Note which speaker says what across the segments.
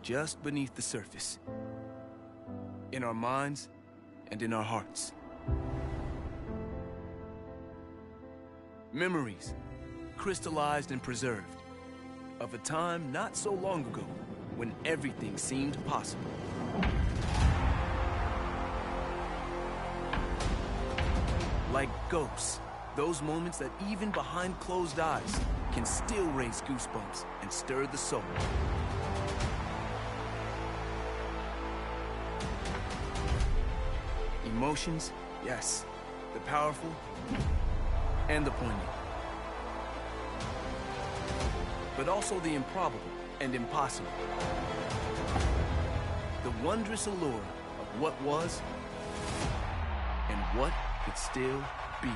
Speaker 1: just beneath the surface. In our minds and in our hearts. Memories, crystallized and preserved, of a time not so long ago when everything seemed possible. Like ghosts, those moments that even behind closed eyes can still raise goosebumps and stir the soul. Emotions, yes, the powerful and the poignant. But also the improbable and impossible. The wondrous allure of what was and what could still be.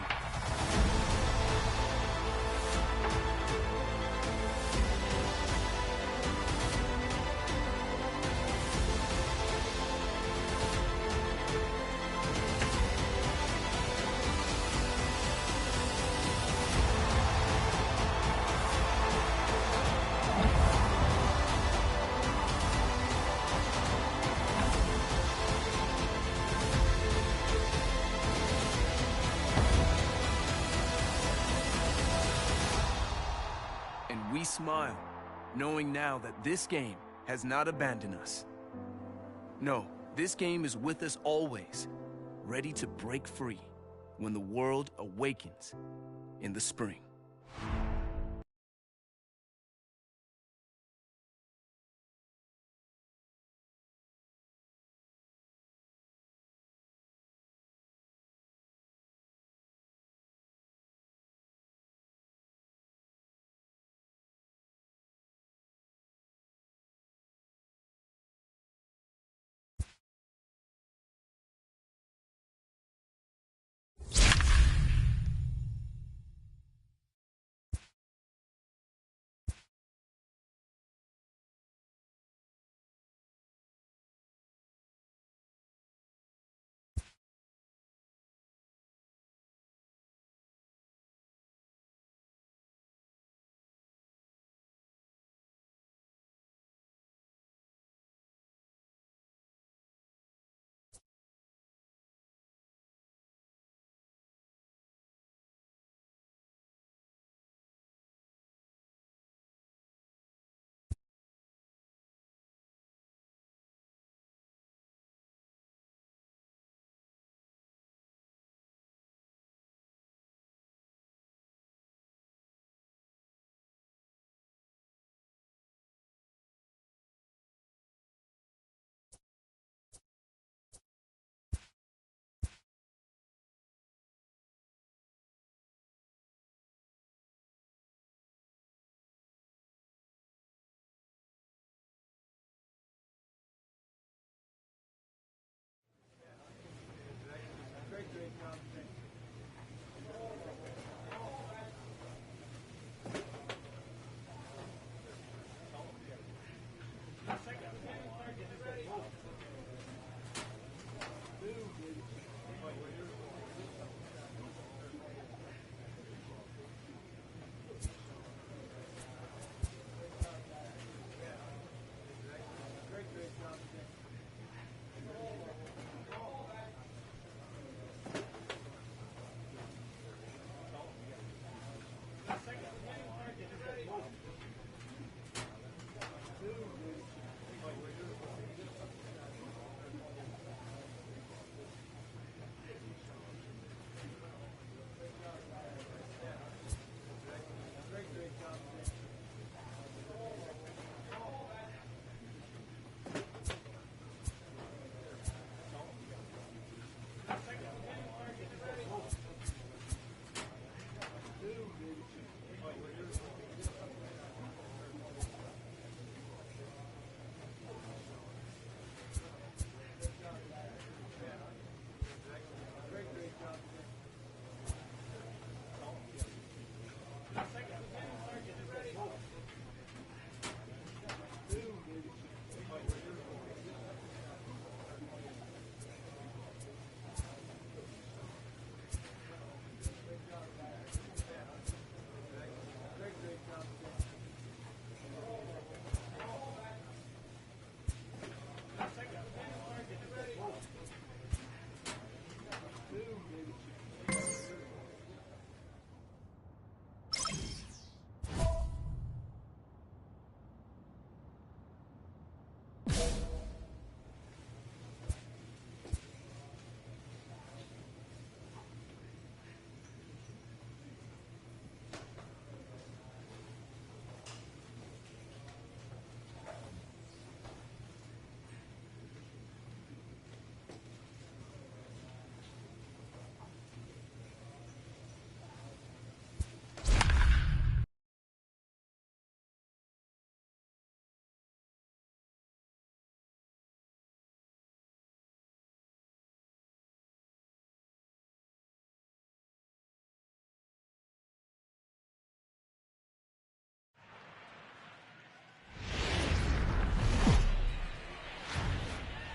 Speaker 1: We smile, knowing now that this game has not abandoned us. No, this game is with us always, ready to break free when the world awakens in the spring.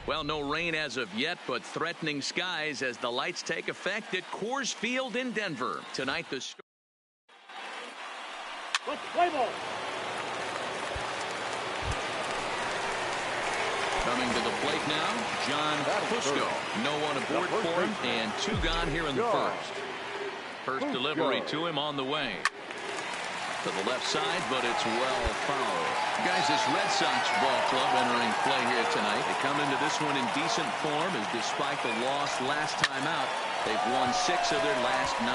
Speaker 2: Well, no rain as of yet, but threatening skies as the lights take effect at Coors Field in Denver. Tonight, the coming to the plate now, John Fusco. No one aboard for him, and 2 gone here in the first. First delivery to him on the way. To the left side, but it's well fouled. Guys, this Red Sox ball club entering play here tonight. They come into this one in decent form, as despite the loss last time out, they've won 6 of their last 9.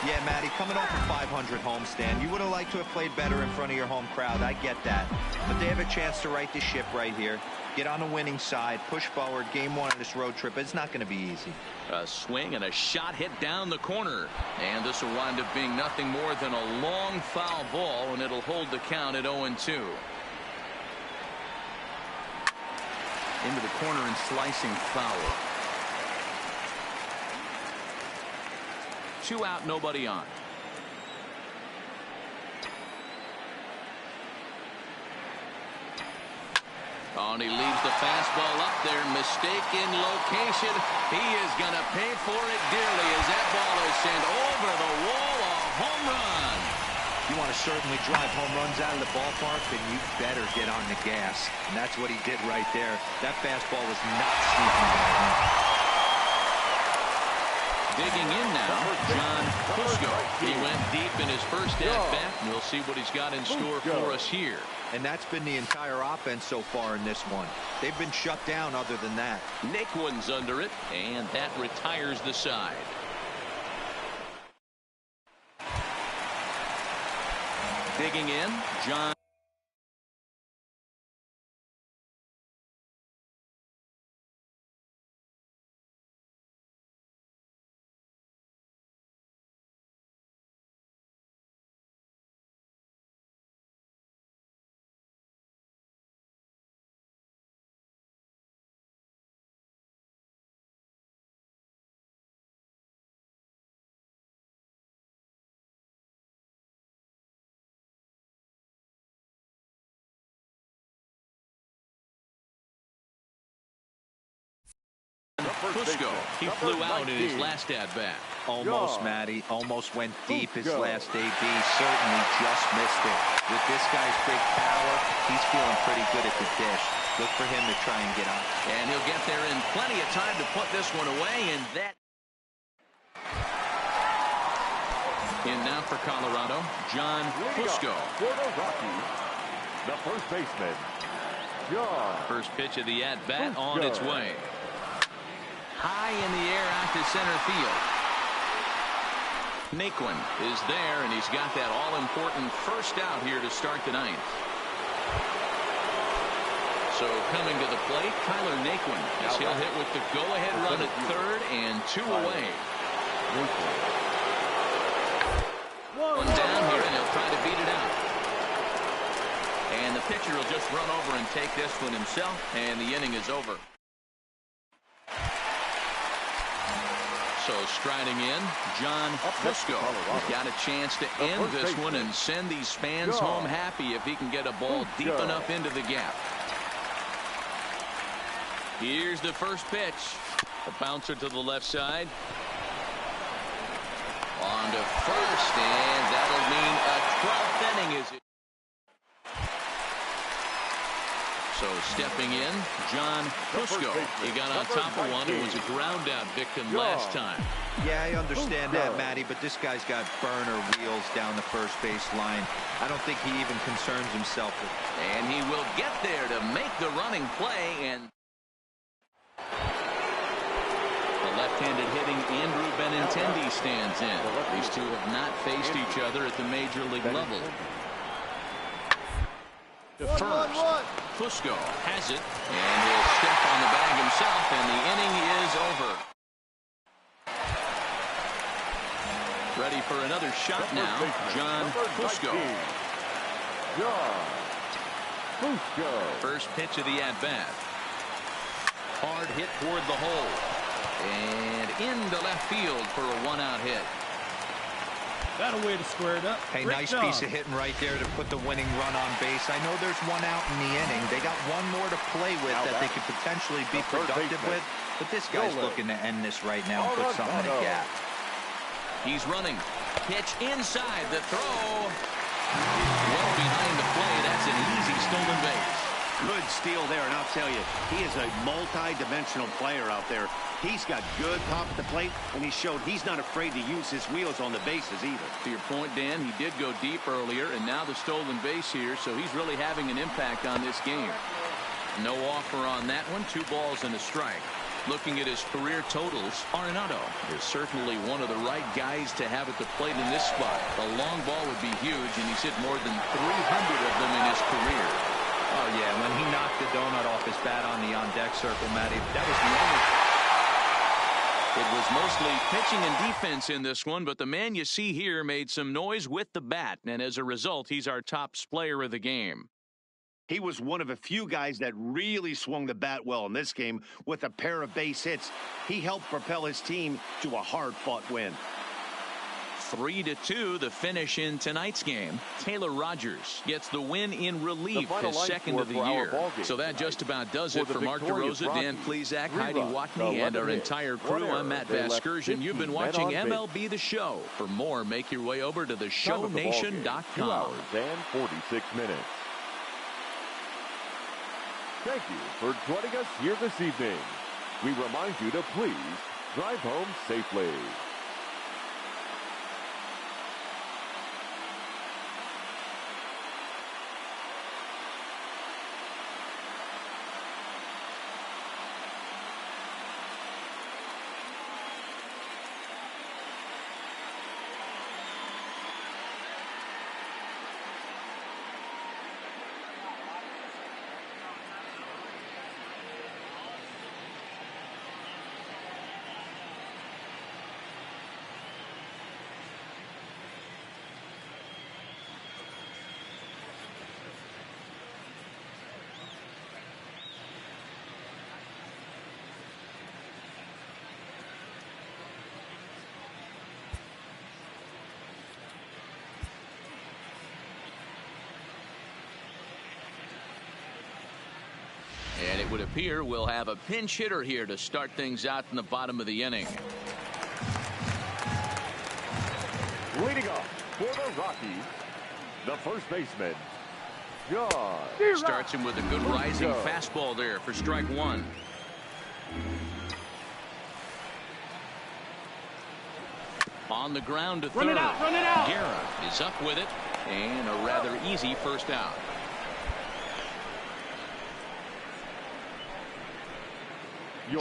Speaker 3: Yeah, Matty, coming off a 500 homestand, you would have liked to have played better in front of your home crowd. I get that. But they have a chance to right the ship right here. Get on the winning side, push forward. Game 1 of this road trip, it's not going to be easy.
Speaker 2: A swing and a shot hit down the corner. And this will wind up being nothing more than a long foul ball, and it'll hold the count at 0-2. Into the corner and slicing foul. 2 out, nobody on. Oh, and he leaves the fastball up there. Mistaken location. He is going to pay for it dearly as that ball is sent over the wall. A home run.
Speaker 3: You want to certainly drive home runs out of the ballpark, then you better get on the gas. And that's what he did right there. That fastball was not sneaking by him.
Speaker 2: Digging in now, John Fusco. He went deep in his first at-bat, and we'll see what he's got in store for us here.
Speaker 3: And that's been the entire offense so far in this one. They've been shut down other than that.
Speaker 2: Naquin's under it, and that retires the side. Digging in, John. Fusco, he flew out in his last at-bat.
Speaker 3: Almost, Matty. Almost went deep his last AB. Certainly just missed it. With this guy's big power, he's feeling pretty good at the dish. Look for him to try and get on.
Speaker 2: And he'll get there in plenty of time to put this one away, and that... In now for Colorado, John Fusco.
Speaker 4: The first baseman, John.
Speaker 2: First pitch of the at-bat on its way. High in the air out to center field. Naquin is there, and he's got that all-important first out here to start the 9th. So coming to the plate, Tyler Naquin, as he'll hit with the go-ahead run at third and 2 away. One down here, and he'll try to beat it out. And the pitcher will just run over and take this one himself, and the inning is over. So striding in, John Fusco. Got a chance to end this one and send these fans home happy if he can get a ball deep enough into the gap. Here's the first pitch. A bouncer to the left side. On to first, and that'll mean a 12th inning is it. So stepping in, John Fusco. He got on top of one and was a ground out victim last time.
Speaker 3: Yeah, I understand that, Matty, but this guy's got burner wheels down the first base line. I don't think he even concerns himself with it.
Speaker 2: And he will get there to make the running play, and the left-handed hitting Andrew Benintendi stands in. These two have not faced each other at the major league level. To first, Fusco has it, and he'll step on the bag himself, and the inning is over. Ready for another shot now, John Fusco. First pitch of the at-bat. Hard hit toward the hole. And into left field for a 1-out hit.
Speaker 5: Got a way to square it up.
Speaker 3: Hey,
Speaker 5: Great
Speaker 3: nice
Speaker 5: job.
Speaker 3: piece of hitting right there to put the winning run on base. I know there's one out in the inning. They got one more to play with that they could potentially be productive with. But this guy's looking to end this right now and put something in the gap.
Speaker 2: He's running. Pitch inside. The throw. Well behind the play. That's an easy stolen base.
Speaker 6: Good steal there, and I'll tell you, he is a multi-dimensional player out there. He's got good pop at the plate, and he showed he's not afraid to use his wheels on the bases either.
Speaker 2: To your point, Dan, he did go deep earlier, and now the stolen base here, so he's really having an impact on this game. No offer on that one. 2 balls and a strike. Looking at his career totals, Arenado is certainly one of the right guys to have at the plate in this spot. A long ball would be huge, and he's hit more than 300 of them in his career.
Speaker 3: Oh, yeah, when he knocked the donut off his bat on the on-deck circle, Matty, that was the only...
Speaker 2: It was mostly pitching and defense in this one, but the man you see here made some noise with the bat, and as a result, he's our top player of the game.
Speaker 6: He was one of a few guys that really swung the bat well in this game with a pair of base hits. He helped propel his team to a hard-fought win.
Speaker 2: 3-2 the finish in tonight's game. Taylor Rogers gets the win in relief, his second of the year. So that just about does it for Mark DeRosa, Dan Plesac, Heidi Watney, and our entire crew. I'm Matt Vasgersian. You've been watching MLB The Show. For more, make your way over to theshownation.com.
Speaker 4: 2 hours and 46 minutes. Thank you for joining us here this evening. We remind you to please drive home safely.
Speaker 2: And it would appear we'll have a pinch hitter here to start things out in the bottom of the inning.
Speaker 4: Leading off for the Rockies, the first baseman, John.
Speaker 2: Starts him with a good rising fastball there for strike 1. On the ground to third.
Speaker 5: Run it out.
Speaker 2: Guerra is up with it, and a rather easy first out.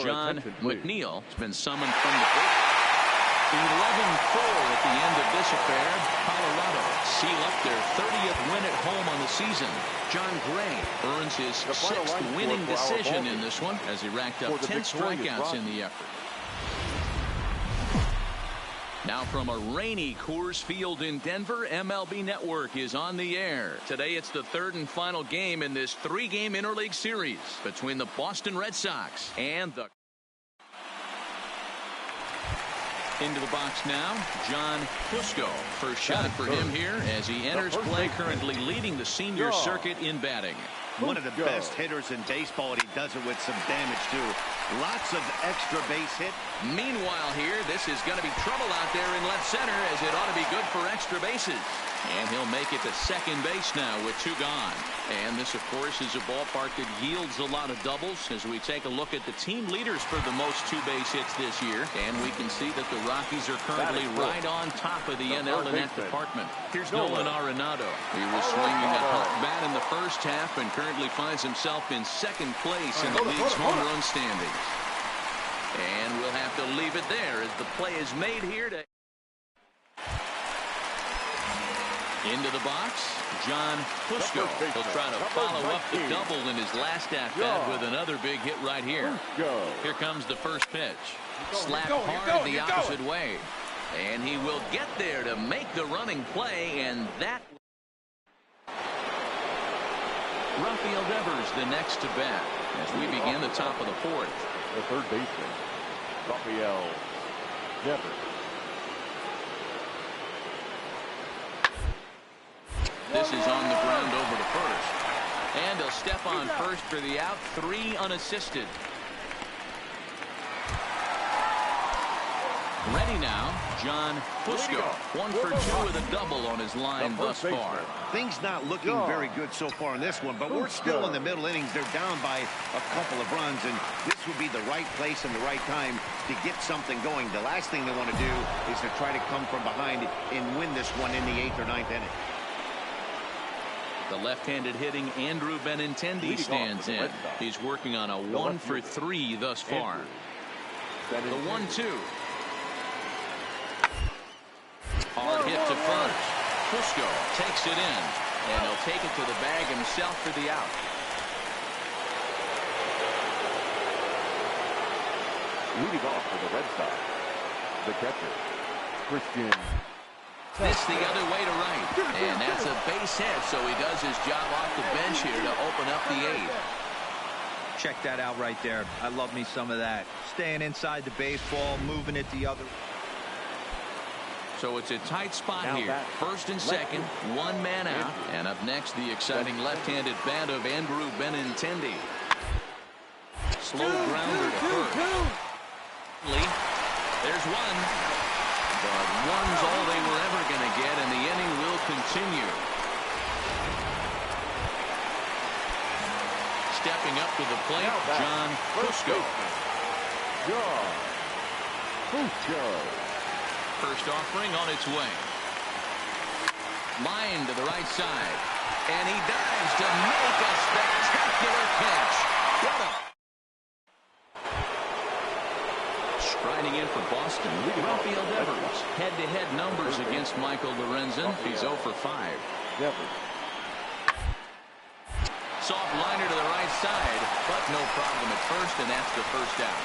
Speaker 2: John McNeil has been summoned from the break. 11-4 at the end of this affair. Colorado seal up their 30th win at home on the season. John Gray earns his 6th winning decision in this one as he racked up 10 strikeouts in the effort. Now from a rainy Coors Field in Denver, MLB Network is on the air. Today it's the 3rd and final game in this 3-game interleague series between the Boston Red Sox and the... Into the box now, John Fusco. First shot for him here as he enters play, currently leading the senior circuit in batting.
Speaker 6: One of the best hitters in baseball, and he does it with some damage, too. Lots of extra base hit.
Speaker 2: Meanwhile here, this is going to be trouble out there in left center, as it ought to be good for extra bases. And he'll make it to second base now with 2 gone. And this, of course, is a ballpark that yields a lot of doubles as we take a look at the team leaders for the most 2 base hits this year. And we can see that the Rockies are currently right on top of the NL in that department. Here's Nolan Arenado. He was swinging a hot bat in the first half and currently finds himself in second place in the league's home run standings. And we'll have to leave it there as the play is made here to... Into the box, John Fusco. He'll try to follow up the double in his last at-bat with another big hit right here. Here comes the first pitch. Slapped hard the opposite way. And he will get there to make the running play, and that... Rafael Devers the next to bat as we begin the top of the 4th.
Speaker 4: The third baseman, Rafael Devers.
Speaker 2: This is on the ground over to first. And he'll step on first for the out. 3 unassisted. Ready now, John Fusco. 1 for 2 with a double on his line thus far.
Speaker 6: Things not looking very good so far in this one, but we're still in the middle innings. They're down by a couple of runs, and this would be the right place and the right time to get something going. The last thing they want to do is to try to come from behind and win this one in the 8th or 9th inning.
Speaker 2: The left-handed hitting Andrew Benintendi stands in. He's working on a 1 for 3 thus far. The 1-2. Hard hit to first. Fusco takes it in, and he'll take it to the bag himself for the out.
Speaker 4: Leading off for the Red Sox, the catcher, Christian.
Speaker 2: This the other way to right, and that's a base hit, so he does his job off the bench here to open up the 8th.
Speaker 3: Check that out right there. I love me some of that. Staying inside the baseball, moving it the other.
Speaker 2: So it's a tight spot here. First and second, 1 man out. And up next, the exciting left-handed bat of Andrew Benintendi. Slow grounder to first. There's one. But one's all they were ever going to get, and the inning will continue. Stepping up to the plate, John Fusco. First offering on its way. Line to the right side. And he dives to make a spectacular catch. What a... Striding in for Boston, Rafael Devers. Head-to-head numbers against Michael Lorenzen. He's 0 for 5. Soft liner to the right side, but no problem at first, and that's the first out.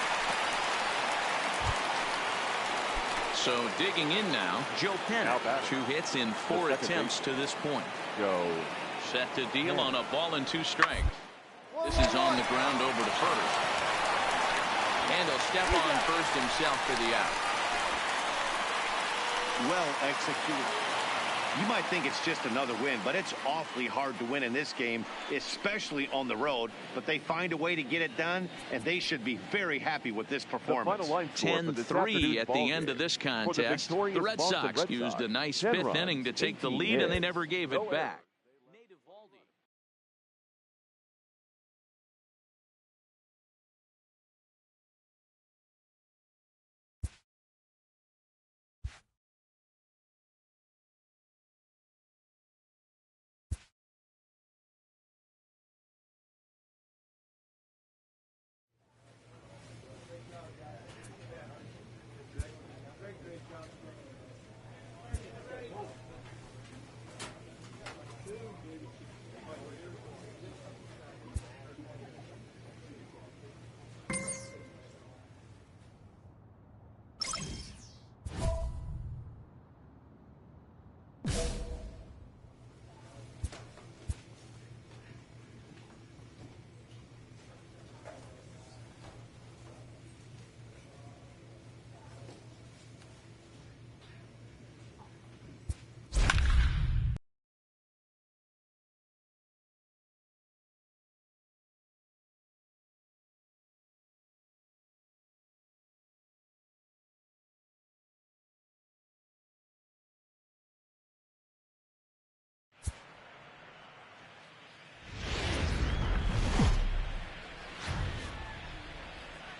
Speaker 2: So digging in now, Joe Penn. 2 hits in 4 attempts to this point. Set to deal on a ball and 2 strikes. This is on the ground over to first. And he'll step on first himself for the out.
Speaker 6: Well executed. You might think it's just another win, but it's awfully hard to win in this game, especially on the road. But they find a way to get it done, and they should be very happy with this performance.
Speaker 2: 10-3 at the end of this contest. The Red Sox used a nice 5th inning to take the lead, and they never gave it back.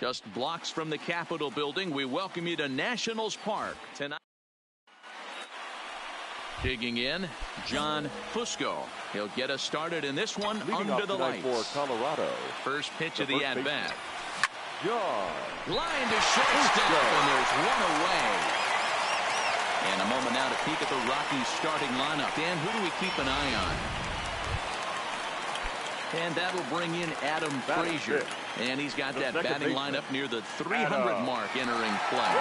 Speaker 2: Just blocks from the Capitol building, we welcome you to Nationals Park tonight. Digging in, John Fusco. He'll get us started in this one under the lights.
Speaker 4: For Colorado.
Speaker 2: First pitch of the at-bat. Line to shortstop, and there's one away. And a moment now to peek at the Rockies starting lineup. Dan, who do we keep an eye on? And that'll bring in Adam Frazier. And he's got that batting lineup near the 300 mark entering play.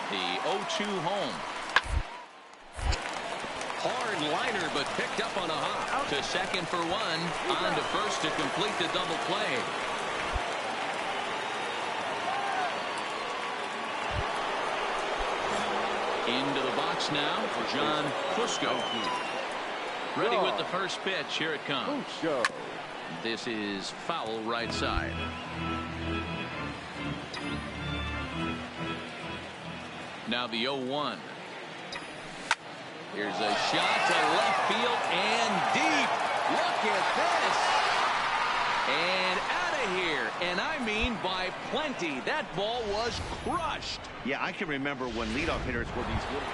Speaker 2: The 0-2 home. Hard liner, but picked up on a hop. To second for 1. On to first to complete the double play. Into the box box now, John Fusco. Ready with the first pitch. Here it comes. This is foul right side. Now the 0-1. Here's a shot to left field and deep. Look at this. And out of here. And I mean by plenty. That ball was crushed.
Speaker 6: Yeah, I can remember when leadoff hitters were these little...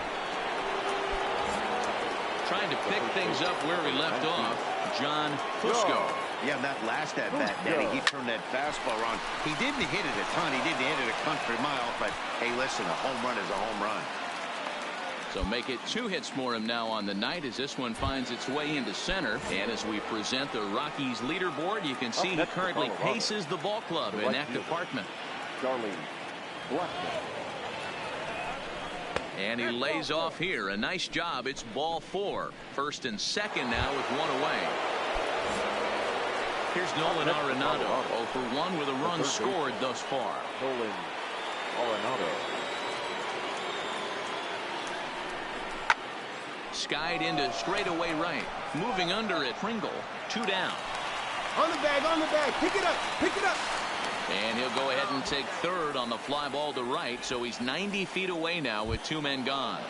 Speaker 2: Trying to pick things up where he left off, John Fusco.
Speaker 6: Yeah, that last at-bat, Danny, he turned that fastball around. He didn't hit it a ton. He didn't hit it a country mile, but, hey, listen, a home run is a home run.
Speaker 2: So make it 2 hits for him now on the night as this one finds its way into center. And as we present the Rockies leaderboard, you can see he currently paces the ball club in that department. And he lays off here. A nice job. It's ball 4. First and second now with 1 away. Here's Nolan Arenado. 0 for 1 with a run scored thus far.
Speaker 4: Nolan Arenado.
Speaker 2: Skied into straightaway right. Moving under it. Pringle. 2 down.
Speaker 5: On the bag. Pick it up.
Speaker 2: And he'll go ahead and take third on the fly ball to right. So he's 90 feet away now with 2 men gone.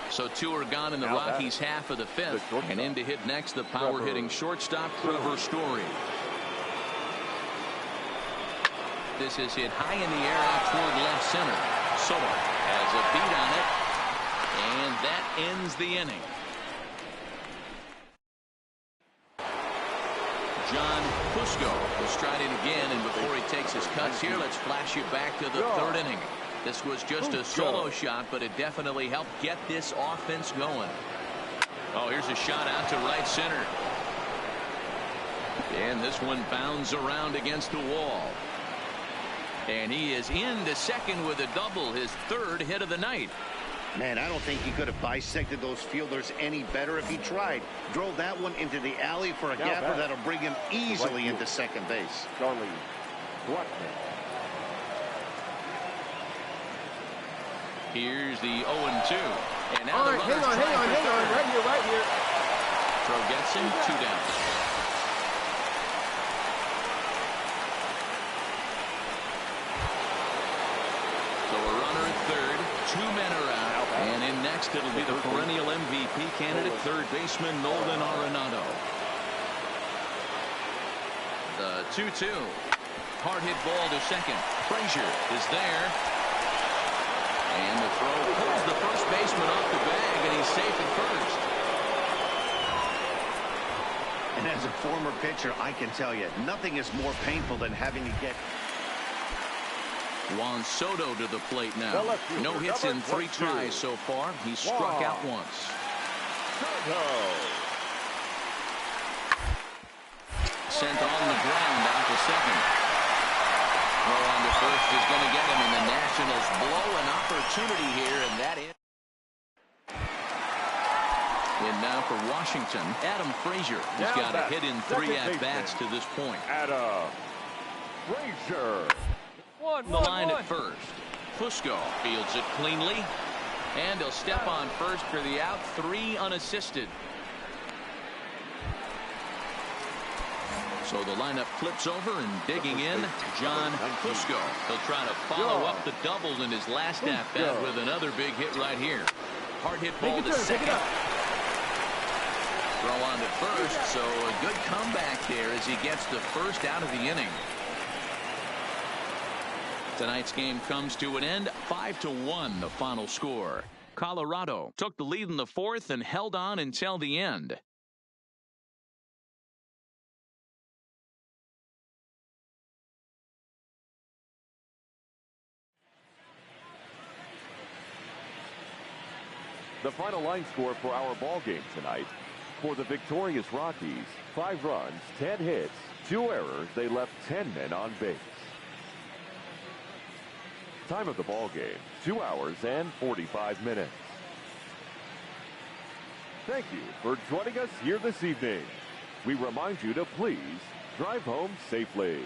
Speaker 2: So 2 are gone in the Rockies' half of the 5th. And in to hit next, the power hitting shortstop, Trevor Story. This is hit high in the air out toward left center. Soto has a beat on it. And that ends the inning. John Fusco will stride in again, and before he takes his cuts here, let's flash you back to the 3rd inning. This was just a solo shot, but it definitely helped get this offense going. Oh, here's a shot out to right center. And this one bounds around against the wall. And he is into second with a double, his 3rd hit of the night.
Speaker 6: Man, I don't think he could have bisected those fielders any better if he tried. Drove that one into the alley for a gapper that'll bring him easily into second base.
Speaker 2: Here's the 0-2. And now the
Speaker 5: hang on. Right here.
Speaker 2: Throw gets him 2 down. So a runner at third. 2 men are out. And in next, it'll be the perennial MVP candidate, third baseman Nolan Arenado. The 2-2. Hard hit ball to second. Frazier is there. And the throw pulls the first baseman off the bag, and he's safe at first.
Speaker 6: And as a former pitcher, I can tell you, nothing is more painful than having to get...
Speaker 2: Juan Soto to the plate now. No hits in 3 tries so far. He's struck out once. Sent on the ground out to second. Throw on to first is going to get him, and the Nationals blow an opportunity here, and that is. And now for Washington, Adam Frazier. He's got a hit in 3 at-bats to this point.
Speaker 4: Adam Frazier.
Speaker 2: The line at first. Fusco fields it cleanly. And he'll step on first for the out. 3 unassisted. So the lineup flips over and digging in, John Fusco. He'll try to follow up the double in his last at-bat with another big hit right here. Hard hit ball to second. Throw on to first, so a good comeback there as he gets the first out of the inning. Tonight's game comes to an end, 5-1 the final score. Colorado took the lead in the 4th and held on until the end.
Speaker 4: The final line score for our ball game tonight. For the victorious Rockies, 5 runs, 10 hits, 2 errors. They left 10 men on base. Time of the ball game, 2 hours and 45 minutes. Thank you for joining us here this evening. We remind you to please drive home safely.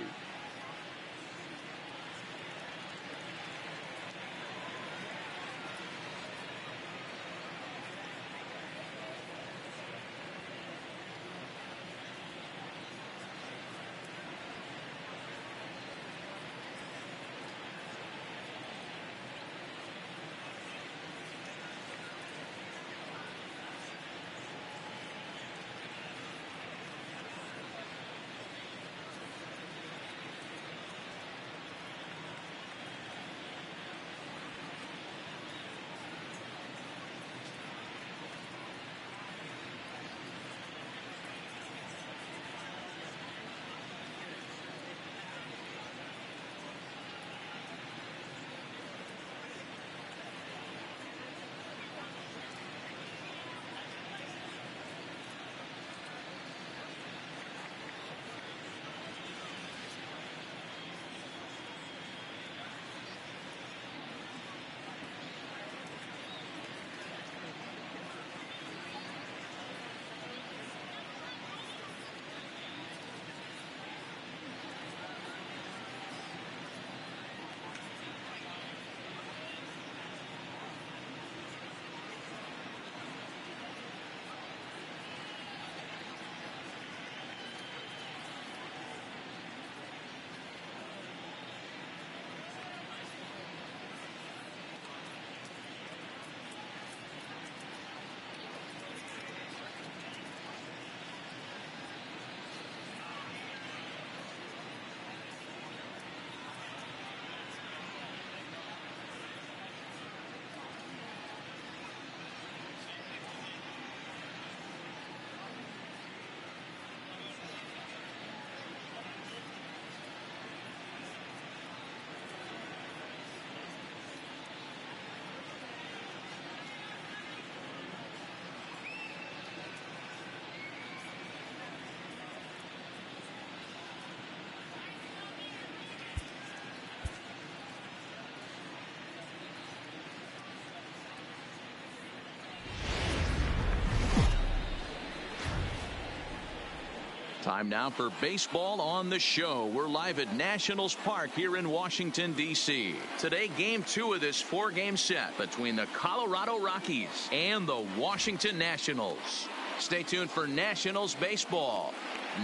Speaker 2: Time now for baseball on the show. We're live at Nationals Park here in Washington, D.C. Today, game 2 of this 4-game set between the Colorado Rockies and the Washington Nationals. Stay tuned for Nationals baseball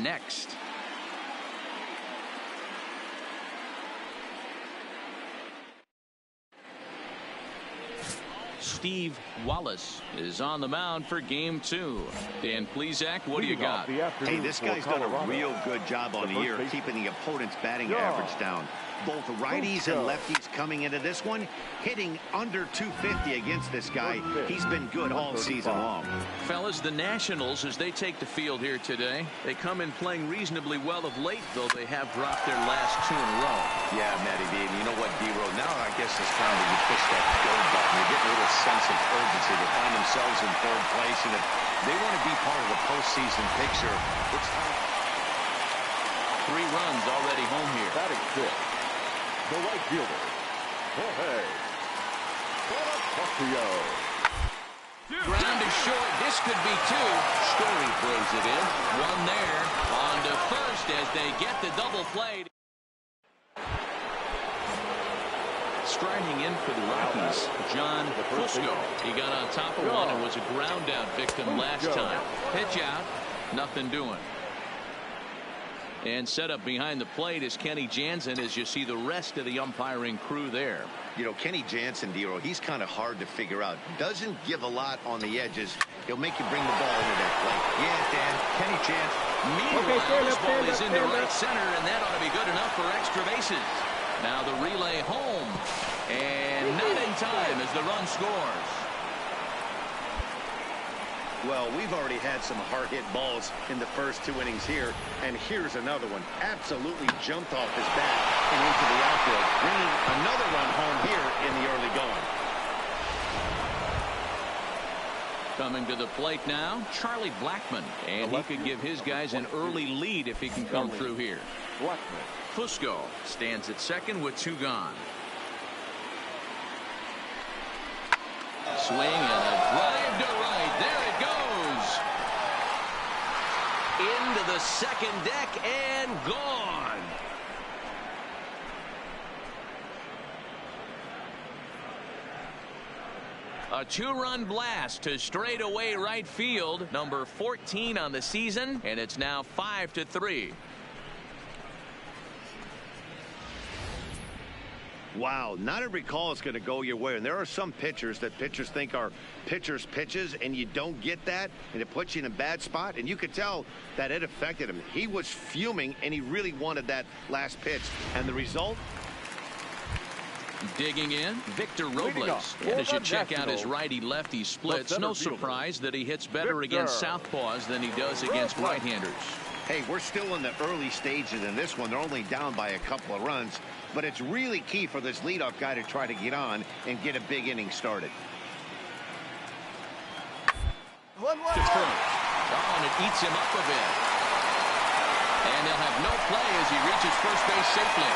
Speaker 2: next. Steve Wallace is on the mound for game 2. Dan Plesac, what do you got?
Speaker 6: Hey, this guy's done a real good job on the year keeping the opponent's batting average down. Both righties and lefties coming into this one hitting under 250 against this guy. He's been good all season long.
Speaker 2: Fellas, the Nationals, as they take the field here today, they come in playing reasonably well of late, though they have dropped their last 2 in a row.
Speaker 6: Yeah, Matty B. And you know what, D-Row? Now I guess it's time that you push that go button. You're getting a little sense of urgency. They find themselves in 3rd place, and if they want to be part of the postseason picture, it's time.
Speaker 2: 3 runs already home here.
Speaker 4: Batting 5th, the right fielder, Jorge Bonifacio.
Speaker 2: Ground is short. This could be 2. Story throws it in. 1 there. On to first as they get the double play. Striding in for the Rockies, John Fusco. He got on top of one and was a ground out victim last time. Pitch out. Nothing doing. And set up behind the plate is Kenny Jansen as you see the rest of the umpiring crew there.
Speaker 6: You know, Kenny Jansen, D-Row, he's kind of hard to figure out. Doesn't give a lot on the edges. He'll make you bring the ball into that plate. Yeah, Dan, Kenny Jansen.
Speaker 2: Meanwhile, this ball is into right center, and that ought to be good enough for extra bases. Now the relay home, and not in time as the run scores.
Speaker 6: Well, we've already had some hard-hit balls in the first 2 innings here, and here's another one. Absolutely jumped off his bat and into the outfield, bringing another run home here in the early going.
Speaker 2: Coming to the plate now, Charlie Blackmon, and he could give his guys an early lead if he can come through here. Fusco stands at second with 2 gone. Swing and a drive to right. There it goes. Into the second deck and gone. A 2-run blast to straightaway right field, number 14 on the season, and it's now 5-3.
Speaker 6: Wow, not every call is going to go your way, and there are some pitchers that pitchers think are pitchers' pitches, and you don't get that, and it puts you in a bad spot, and you could tell that it affected him. He was fuming, and he really wanted that last pitch, and the result?
Speaker 2: Digging in, Victor Robles. And as you check out his righty-lefty splits, no surprise that he hits better against southpaws than he does against right-handers.
Speaker 6: Hey, we're still in the early stages in this one. They're only down by a couple of runs, but it's really key for this leadoff guy to try to get on and get a big inning started.
Speaker 2: To first. Oh, and it eats him up a bit. And he'll have no play as he reaches first base safely.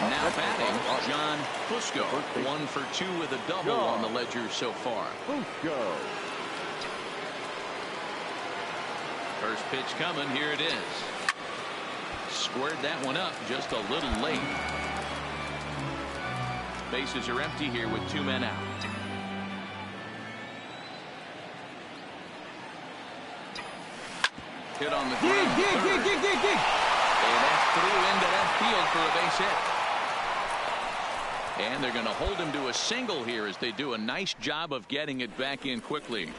Speaker 2: Now batting, John Fusco. 1 for 2 with a double on the ledger so far.
Speaker 4: Fusco.
Speaker 2: First pitch coming. Here it is. Squared that one up just a little late. Bases are empty here with 2 men out. Hit on the ground.
Speaker 5: Dig.
Speaker 2: And that's through into left field for a base hit. And they're going to hold him to a single here as they do a nice job of getting it back in quickly.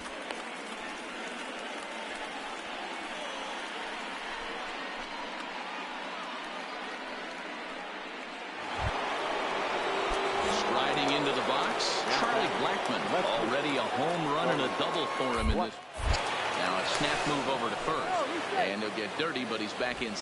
Speaker 2: Striding into the box, Charlie Blackmon. Already a home run and a double for him in this. Now a snap move over to first. And he'll get dirty, but he's back in.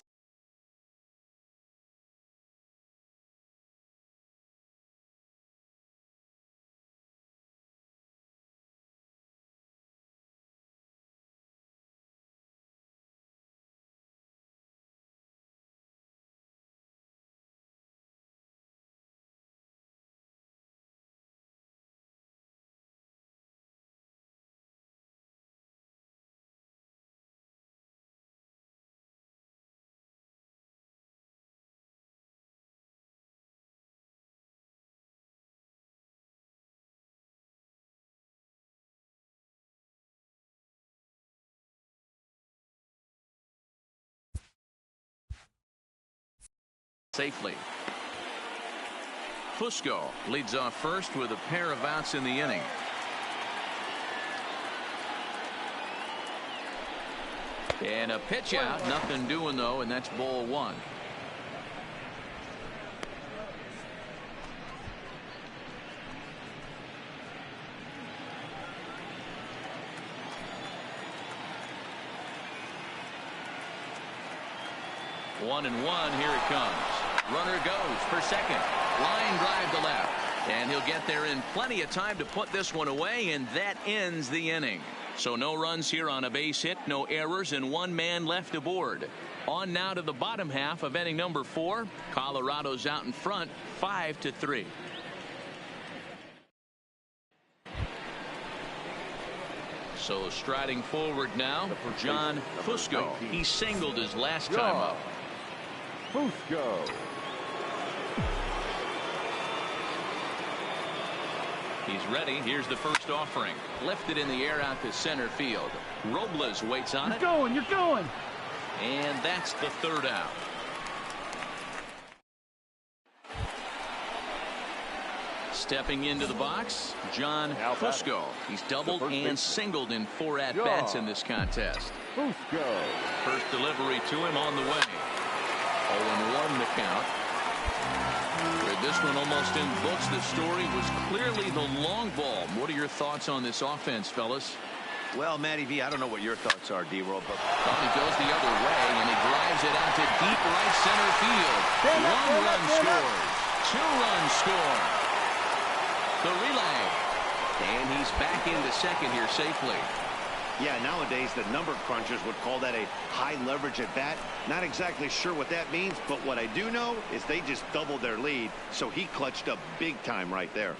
Speaker 2: Safely. Fusco leads off first with a pair of outs in the inning. And a pitch out, nothing doing though, and that's ball 1. One and one, here it comes. Runner goes for second. Line drive to left. And he'll get there in plenty of time to put this one away, and that ends the inning. So no runs here on a base hit, no errors, and 1 man left aboard. On now to the bottom half of inning number 4. Colorado's out in front, 5-3. So striding forward now, John Fusco. He singled his last time up.
Speaker 4: Fusco.
Speaker 2: He's ready. Here's the first offering. Lifted in the air out to center field. Robles waits on it.
Speaker 5: You're going.
Speaker 2: And that's the third out. Stepping into the box, John Fusco. He's doubled and singled in 4 at-bats in this contest.
Speaker 4: Fusco.
Speaker 2: First delivery to him on the way. 0-1 the count. Where this one almost in books, the story was clearly the long ball. What are your thoughts on this offense, fellas?
Speaker 6: Well, Matty V, I don't know what your thoughts are, D-Roll, but
Speaker 2: He goes the other way, and he drives it out to deep right center field. 1 run scores. 2 runs score. The relay. And he's back into second here safely.
Speaker 6: yeah, nowadays the number crunchers would call that a high leverage at bat. Not exactly sure what that means, but what I do know is they just doubled their lead, so he clutched up big time right there.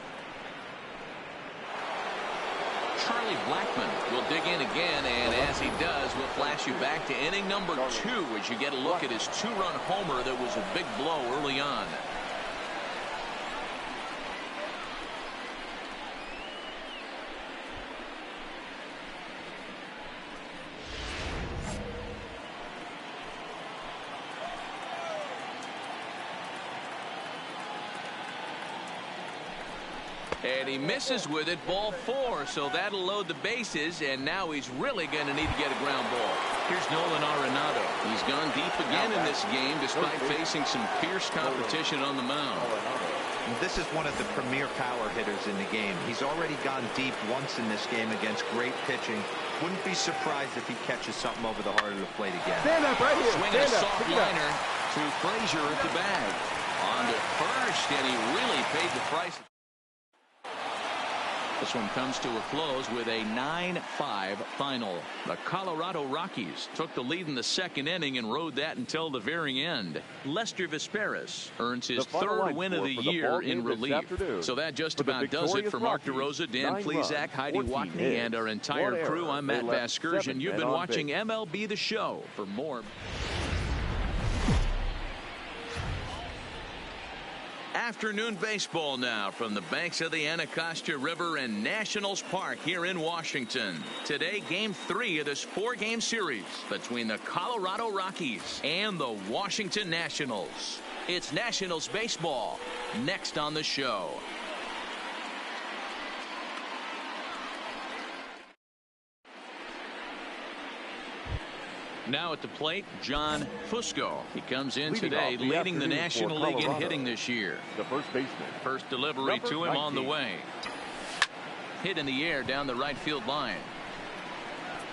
Speaker 2: Charlie Blackmon will dig in again, and as he does, we'll flash you back to inning number 2 as you get a look at his 2-run homer that was a big blow early on. And he misses with it, ball 4, so that'll load the bases, and now he's really going to need to get a ground ball. Here's Nolan Arenado. He's gone deep again in this game despite facing some fierce competition on the mound.
Speaker 3: This is one of the premier power hitters in the game. He's already gone deep once in this game against great pitching. Wouldn't be surprised if he catches something over the heart of the plate again.
Speaker 5: Stand up right here.
Speaker 2: Swinging a
Speaker 5: Stand up.
Speaker 2: soft
Speaker 5: Pick it up.
Speaker 2: liner to Frazier at the bag. On to first, and he really paid the price. This one comes to a close with a 9-5 final. The Colorado Rockies took the lead in the second inning and rode that until the very end. Lester Vesperis earns his third win of the year in relief. So that just about does it for Mark DeRosa, Dan Plesac, Heidi Watney, and our entire crew. I'm Matt Vasgersian. You've been watching MLB The Show. For more. Afternoon baseball now from the banks of the Anacostia River and Nationals Park here in Washington. Today, Game 3 of this 4-game series between the Colorado Rockies and the Washington Nationals. It's Nationals baseball next on the show. Now at the plate, John Fusco. He comes in today leading the National League in hitting this year.
Speaker 4: The first baseman.
Speaker 2: First delivery to him on the way. Hit in the air down the right field line.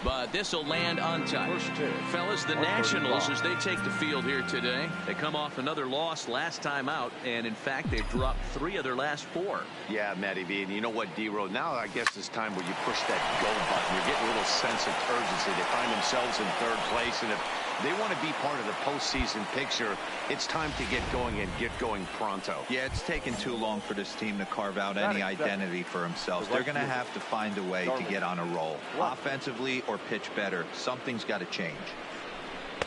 Speaker 2: But this will land untouched. Fellas, the Nationals, as they take the field here today, they come off another loss last time out, and in fact, they've dropped 3 of their last 4.
Speaker 6: Yeah, Matty V, and you know what, D-Road, now I guess it's time where you push that go button. You're getting a little sense of urgency. They find themselves in third place, and if they want to be part of the postseason picture, it's time to get going and get going pronto.
Speaker 3: Yeah, it's taken too long for this team to carve out any identity for themselves. They're going to have to find a way to get on a roll. Offensively or pitch better. Something's got to change.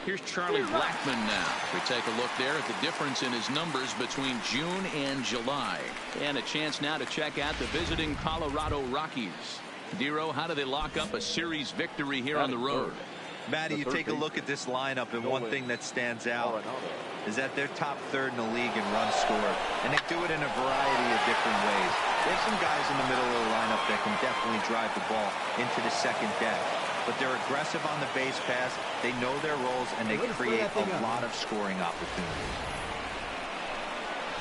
Speaker 2: Here's Charlie Blackmon now. We take a look there at the difference in his numbers between June and July. And a chance now to check out the visiting Colorado Rockies. Dero, how do they lock up a series victory here on the road?
Speaker 3: Matty, you take a look at this lineup, and one thing that stands out is that they're top third in the league in runs scored, and they do it in a variety of different ways. There's some guys in the middle of the lineup that can definitely drive the ball into the second deck, but they're aggressive on the base pass, they know their roles, and they create a lot of scoring opportunities.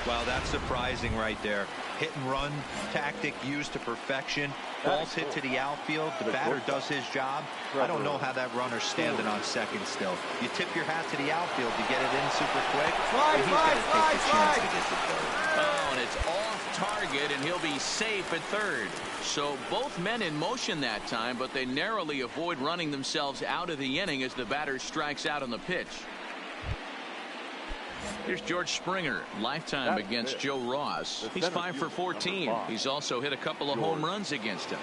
Speaker 3: Well, that's surprising right there. Hit and run tactic used to perfection. Balls hit to the outfield. The batter does his job. I don't know how that runner's standing on second still. You tip your hat to the outfield to get it in super quick. He's got to take the chance to get to third.
Speaker 2: Oh, and it's off target, and he'll be safe at third. So both men in motion that time, but they narrowly avoid running themselves out of the inning as the batter strikes out on the pitch. Here's George Springer, lifetime against Joe Ross. He's 5 for 14. He's also hit a couple of home runs against him.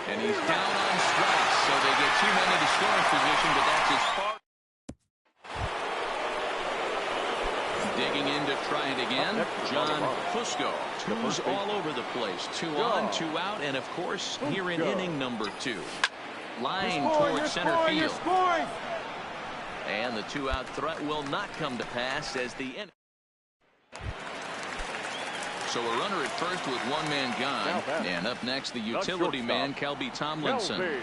Speaker 2: And he's down on strikes, so they get 2 men into scoring position, but that's as far. Digging in to try it again, John Fusco. 2s all over the place. 2 on, 2 out, and of course, here in inning number 2. Line towards center field. And the 2-out threat will not come to pass as the inning. So a runner at first with 1 man gone. And up next, the utility man, Kelby Tomlinson. Double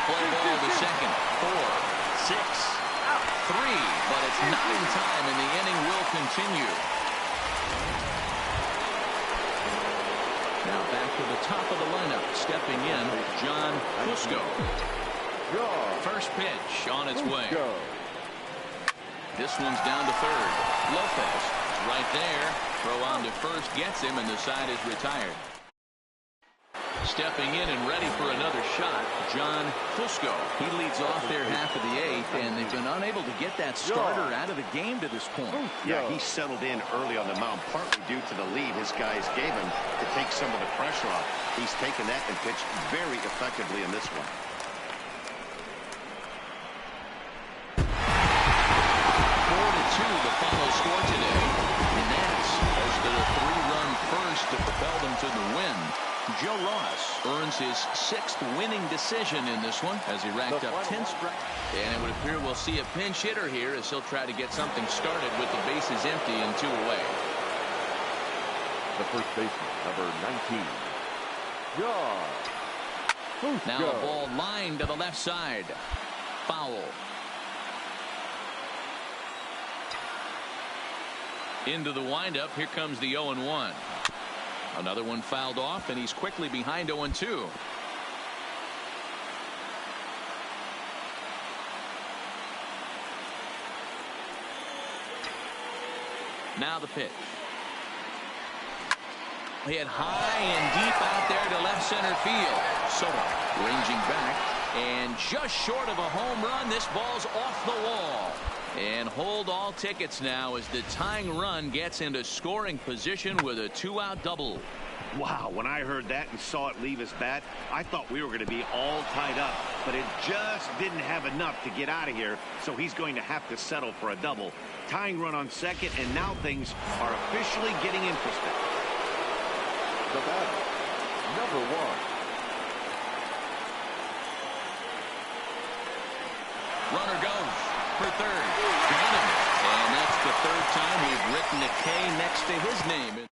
Speaker 2: play ball to second. 4, 6, 3. But it's not in time, and the inning will continue. Now back to the top of the lineup. Stepping in, John Fusco. First pitch on its way. This one's down to third. Lopez right there. Throw on to first gets him, and the side is retired. Stepping in and ready for another shot, John Fusco. He leads off their half of the 8th, and they've been unable to get that starter out of the game to this point.
Speaker 6: Yeah, he settled in early on the mound, partly due to the lead his guys gave him to take some of the pressure off. He's taken that and pitched very effectively in this one.
Speaker 2: 4-2 the final score today. The Nats posted a 3-run first to propel them to the win. Joe Ross earns his 6th winning decision in this one as he racked up 10 strikes. And it would appear we'll see a pinch hitter here as he'll try to get something started with the bases empty and 2 away.
Speaker 4: The first baseman, number 19.
Speaker 2: Now a ball lined to the left side. Foul. Into the windup. Here comes the 0-1. Another one fouled off, and he's quickly behind 0-2. Now the pitch. Hit high and deep out there to left center field. Soto ranging back, and just short of a home run. This ball's off the wall. And hold all tickets now as the tying run gets into scoring position with a 2-out double.
Speaker 6: Wow, when I heard that and saw it leave his bat, I thought we were going to be all tied up. But it just didn't have enough to get out of here, so he's going to have to settle for a double. Tying run on second, and now things are officially getting interesting.
Speaker 4: The batter, number 1.
Speaker 2: Runner goes for third. Got him. And that's the third time we've written a K next to his name.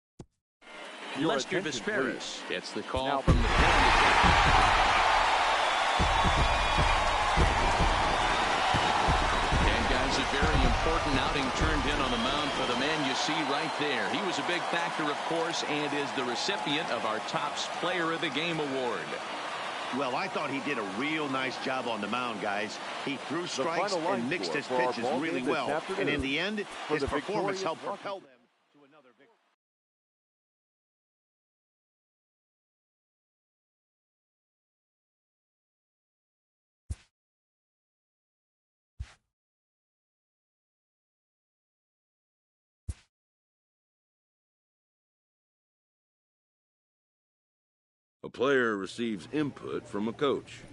Speaker 2: Lester Vesperis gets the call now from the pen. A very important outing turned in on the mound for the man you see right there. He was a big factor, of course, and is the recipient of our Topps Player of the Game award.
Speaker 6: Well, I thought he did a real nice job on the mound, guys. He threw strikes and mixed his pitches really well. And in the end, his performance helped propel them to another victory.
Speaker 7: A player receives input from a coach.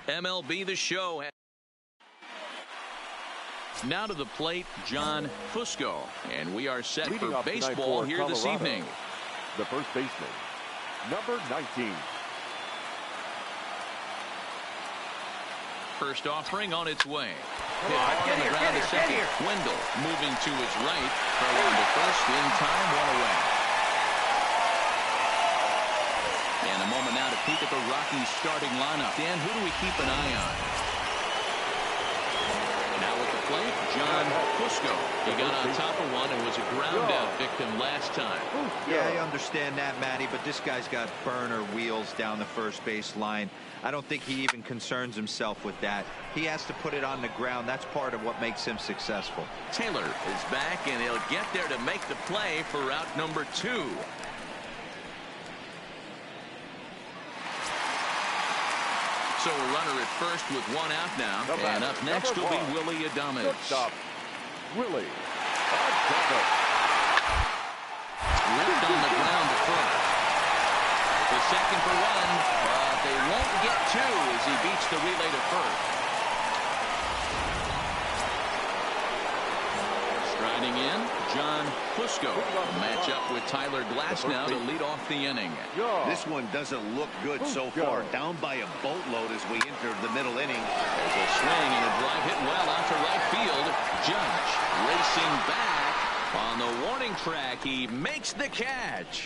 Speaker 2: MLB The Show. Now to the plate, John Fusco. And we are set for baseball here Colorado this evening.
Speaker 4: The first baseman, number 19.
Speaker 2: First offering on its way. Hit hard on the ground to second. Wendell moving to his right. Throw on to first. In time, one away. And a moment now to peek at the Rockies starting lineup. Dan, who do we keep an eye on? Now at the plate, John Fusco. He got on top of one and was a ground out victim last time.
Speaker 3: Yeah, I understand that, Matty, but this guy's got burner wheels down the first base line. I don't think he even concerns himself with that. He has to put it on the ground. That's part of what makes him successful.
Speaker 2: Taylor is back, and he'll get there to make the play for route number 2. So a runner at first with one out now. And up next will be Willie Adames.
Speaker 4: Willie Adames.
Speaker 2: Left on the ground to first. The second for one, but they won't get two as he beats the relay to first. Striding in, John Fusco. Fusco match up with Tyler Glass now to lead off the inning.
Speaker 6: This one doesn't look good so far. Down by a boatload as we enter the middle inning.
Speaker 2: There's a swing and a drive hit well out to right field. Judge racing back on the warning track. He makes the catch.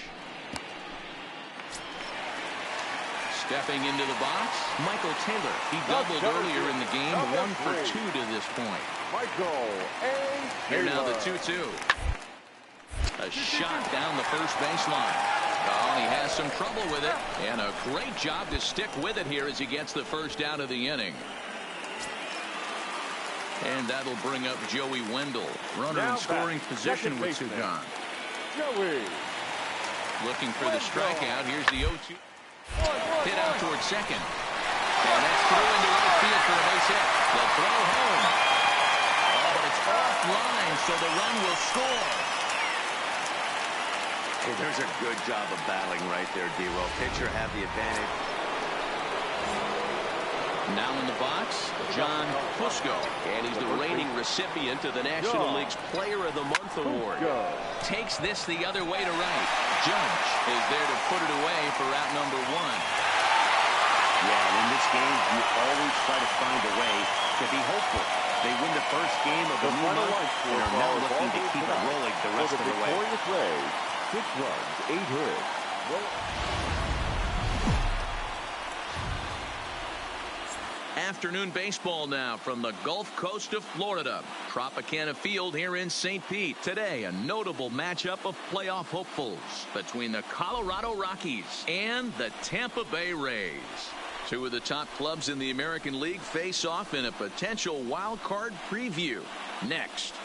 Speaker 2: Stepping into the box, Michael Taylor. He doubled earlier in the game, 1 for 2 to this point. Here now the 2-2. A shot down the first baseline. Oh, he has some trouble with it, and a great job to stick with it here as he gets the first out of the inning. And that'll bring up Joey Wendell. Runner in scoring position with 2 gone. Looking for the strikeout. Here's the 0-2. Hit out towards second. And that's through into right field for a base hit. The throw home. Oh, but it's offline, so the run will score.
Speaker 6: Hey, there's a good job of battling right there, D-Roll. Pitcher had the advantage.
Speaker 2: Now in the box, John Fusco. And he's the reigning recipient of the National League's Player of the Month award. Takes this the other way to right. Judge is there to put it away for out number 1.
Speaker 6: Yeah, and in this game, you always try to find a way to be hopeful. They win the first game of the new month and are now looking to keep it rolling the rest of the way.
Speaker 4: 6 runs, 8 hits.
Speaker 2: Afternoon baseball now from the Gulf Coast of Florida. Tropicana Field here in St. Pete. Today, a notable matchup of playoff hopefuls between the Colorado Rockies and the Tampa Bay Rays. 2 of the top clubs in the American League face off in a potential wild card preview. Next.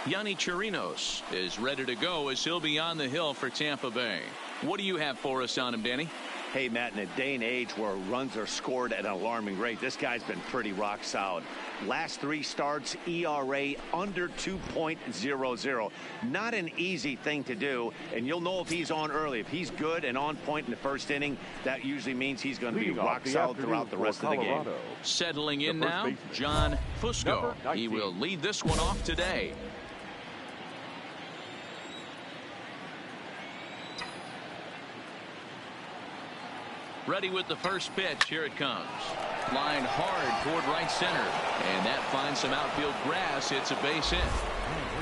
Speaker 2: Yonny Chirinos is ready to go as he'll be on the hill for Tampa Bay. What do you have for us on him, Danny?
Speaker 6: Hey, Matt, in a day and age where runs are scored at an alarming rate, this guy's been pretty rock solid. Last 3 starts, ERA under 2.00. Not an easy thing to do, and you'll know if he's on early. If he's good and on point in the first inning, that usually means he's going to be rock solid throughout the rest of the game.
Speaker 2: Settling in now, John Fusco. He will lead this one off today. Ready with the first pitch. Here it comes. Line hard toward right center. And that finds some outfield grass. It's a base hit.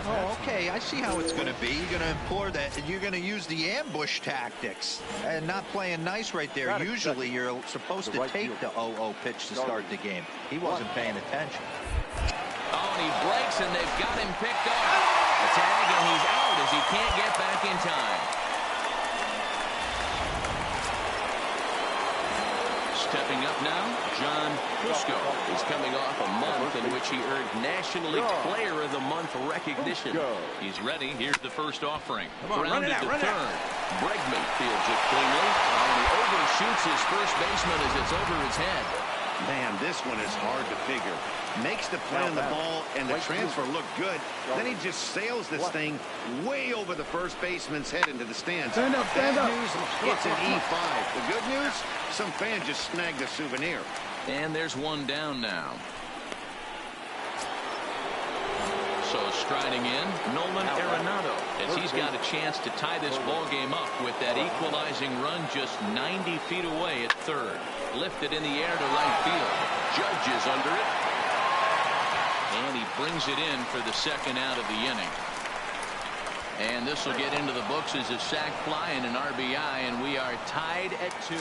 Speaker 3: Oh, okay. I see how it's going to be. You're going to implore that. You're going to use the ambush tactics and not playing nice right there. Usually you're supposed to take the 0-0 pitch to start the game. He wasn't paying attention.
Speaker 2: Oh, and he breaks, and they've got him picked off. A tag, and he's out as he can't get back in time. Stepping up now, John Fusco is coming off a month in which he earned National League Player of the Month recognition. He's ready. Here's the first offering. Grounded to third. Bregman fields it cleanly. And he overshoots his first baseman as it's over his head.
Speaker 6: Man, this one is hard to figure. Makes the play on the ball, and the transfer looked good. Then he just sails this thing way over the first baseman's head into the stands.
Speaker 5: Stand up, stand up.
Speaker 6: News, it's an E5. The good news, some fan just snagged a souvenir.
Speaker 2: And there's one down now. So striding in, Nolan Arenado, as he's got a chance to tie this ball game up with that equalizing run just 90 feet away at third. Lifted in the air to right field. Judge is under it. And he brings it in for the second out of the inning. And this will get into the books as a sac fly and an RBI, and we are tied at 2.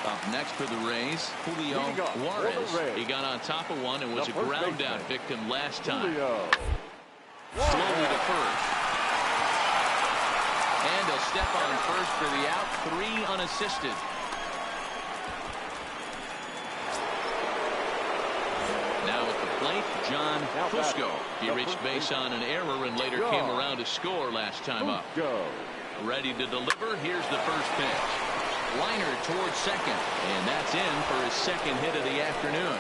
Speaker 2: Up next for the Rays, Julio Juarez. He got on top of one and was a ground out victim last time. Slowly to first. And he'll step on first for the out. 3 unassisted. Now at the plate, John Fusco. He reached base on an error and later came around to score last time up. Ready to deliver. Here's the first pitch. Liner towards second, and that's in for his second hit of the afternoon.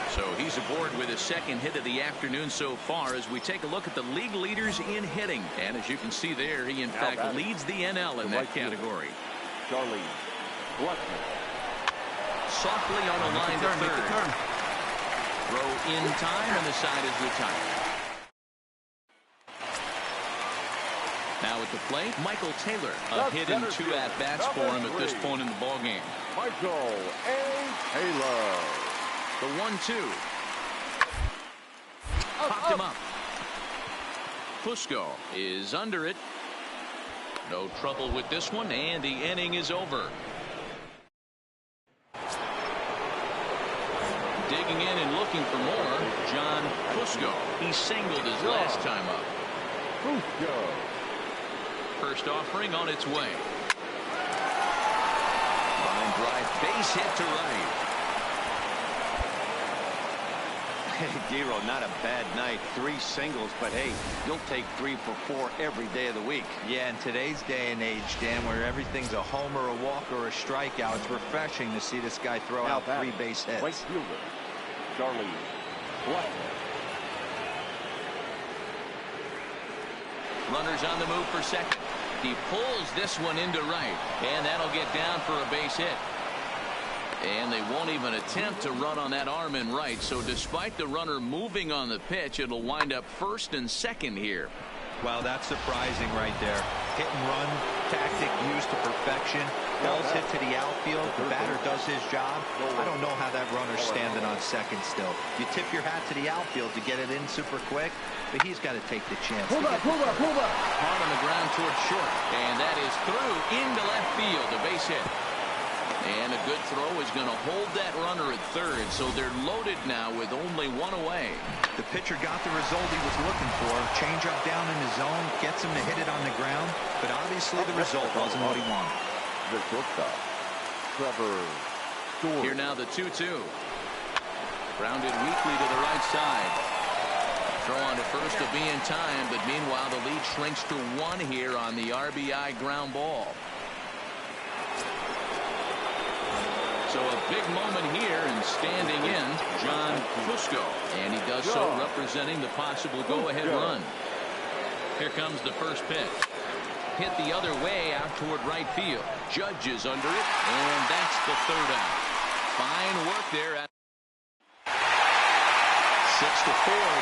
Speaker 2: So he's aboard with his second hit of the afternoon so far as we take a look at the league leaders in hitting. And as you can see there, he in fact leads the NL in that category.
Speaker 4: Charlie Blackman.
Speaker 2: Softly on a line to third. Throw in time, and the side is retired. Now at the plate, Michael Taylor. A hit and 2 at-bats for him at this point in the ballgame.
Speaker 4: Michael A. Taylor.
Speaker 2: The 1-2. Popped him up. Fusco is under it. No trouble with this one, and the inning is over. Digging in and looking for more, John Fusco. He singled his last time up.
Speaker 4: Fusco.
Speaker 2: First offering on its way. Line drive, base hit to right.
Speaker 6: Hey, Dero, not a bad night. 3 singles, but hey, you'll take 3 for 4 every day of the week.
Speaker 3: Yeah, in today's day and age, Dan, where everything's a homer, a walk, or a strikeout, it's refreshing to see this guy throw out 3 base hits.
Speaker 4: Right fielder, Charlie Blackmon.
Speaker 2: Runners on the move for second. He pulls this one into right, and that'll get down for a base hit. And they won't even attempt to run on that arm in right, so despite the runner moving on the pitch, it'll wind up first and second here.
Speaker 3: Well, that's surprising right there. Hit and run tactic used to perfection. Ball's hit to the outfield. The batter does his job. I don't know how that runner's standing on second still. You tip your hat to the outfield to get it in super quick, but he's got to take the chance.
Speaker 5: Pull back.
Speaker 2: Hard on the ground towards short, and that is through into left field. A base hit. And a good throw is going to hold that runner at third, so they're loaded now with only 1 away.
Speaker 3: The pitcher got the result he was looking for. Change up down in his zone, gets him to hit it on the ground, but obviously the result wasn't what he wanted.
Speaker 4: The shortstop, Trevor Story.
Speaker 2: Here now the 2-2. Grounded weakly to the right side. Throw on to first to be in time, but meanwhile the lead shrinks to 1 here on the RBI ground ball. So a big moment here, and standing in, John Fusco. And he does so representing the possible go-ahead run. Here comes the first pitch. Hit the other way out toward right field. Judge is under it, and that's the 3rd out. Fine work there. 6-4,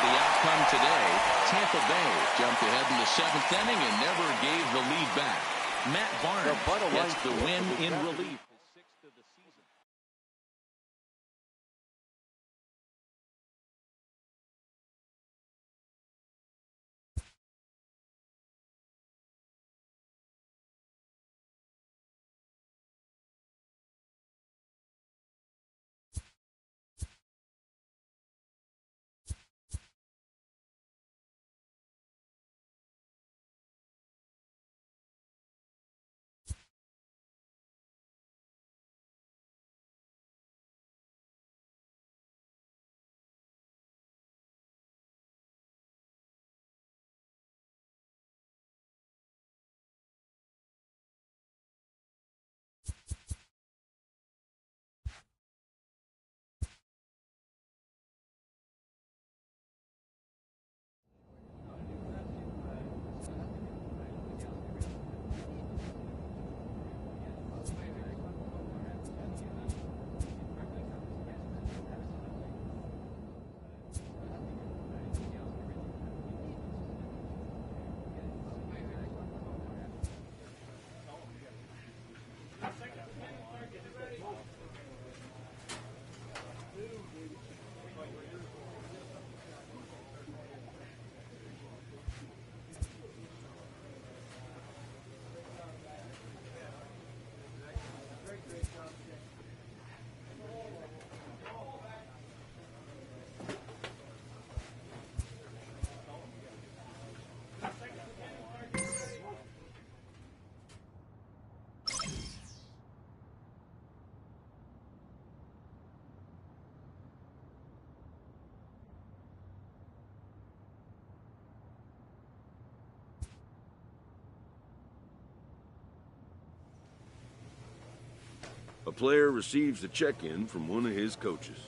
Speaker 2: the outcome today. Tampa Bay jumped ahead in the 7th inning and never gave the lead back. Matt Barnes gets the win in relief.
Speaker 7: A player receives a check-in from one of his coaches.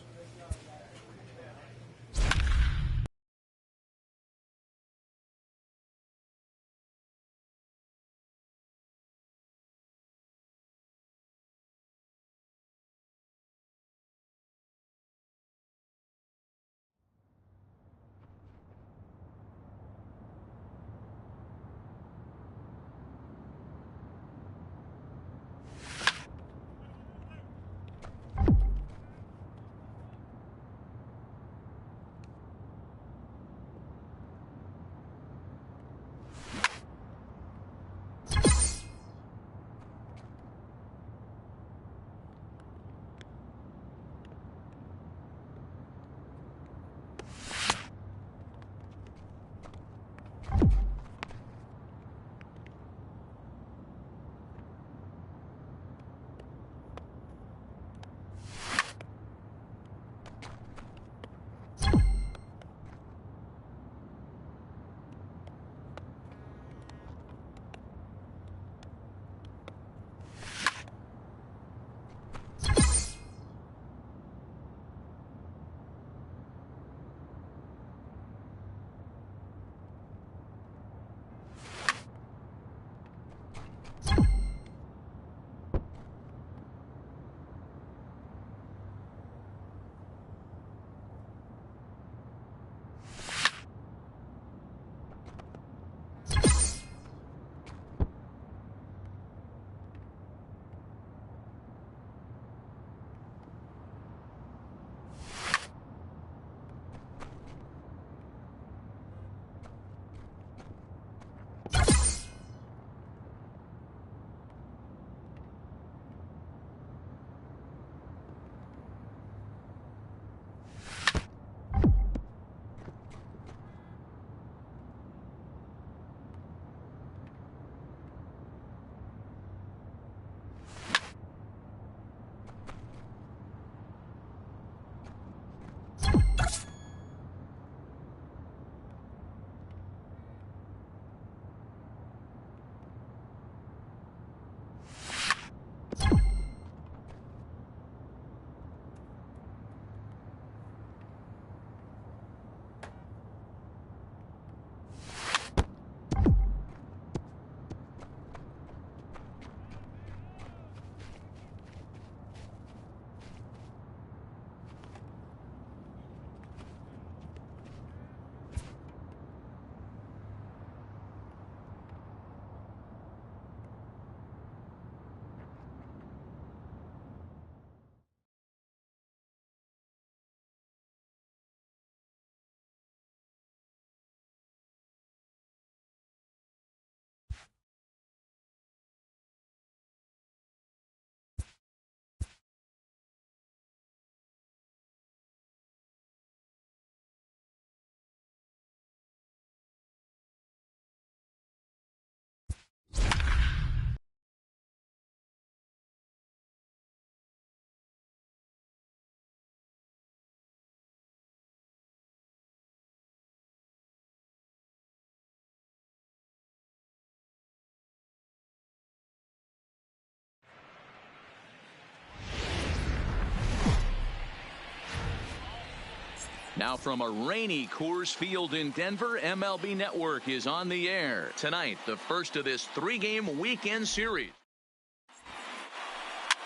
Speaker 2: Now from a rainy Coors Field in Denver, MLB Network is on the air. Tonight, the first of this 3-game weekend series.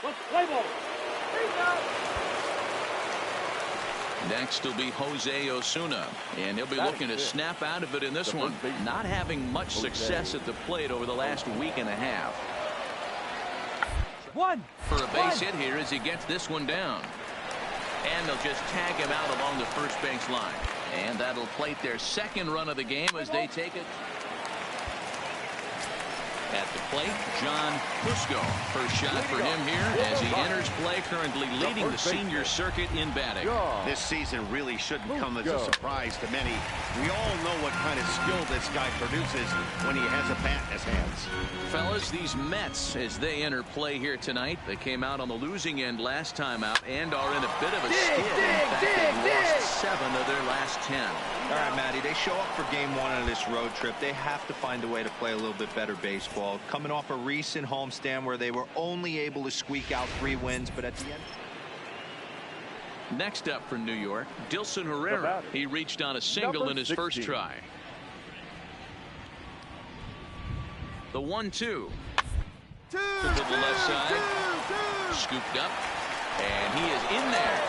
Speaker 5: Let's play ball.
Speaker 2: Next will be Jose Osuna, and he'll be looking to snap out of it in this one. Not having much success at the plate over the last week and a half. For a base hit here as he gets this one down. And they'll just tag him out along the first base line. And that'll plate their second run of the game as they take it. At the plate, John Fusco. First shot for him here as he enters play, currently leading the senior circuit in batting.
Speaker 6: This season really shouldn't come as a surprise to many. We all know what kind of skill this guy produces when he has a bat in his hands.
Speaker 2: Fellas, these Mets, as they enter play here tonight, they came out on the losing end last time out and are in a bit of a skid. In fact, they've lost 7 of their last 10.
Speaker 3: All right, Matty, they show up for game 1 of this road trip. They have to find a way to play a little bit better baseball. Coming off a recent homestand where they were only able to squeak out 3 wins, but at the end.
Speaker 2: Next up for New York, Dilson Herrera. He reached on a single in his first try. The 1-2. To the left side. Scooped up. And he is in there.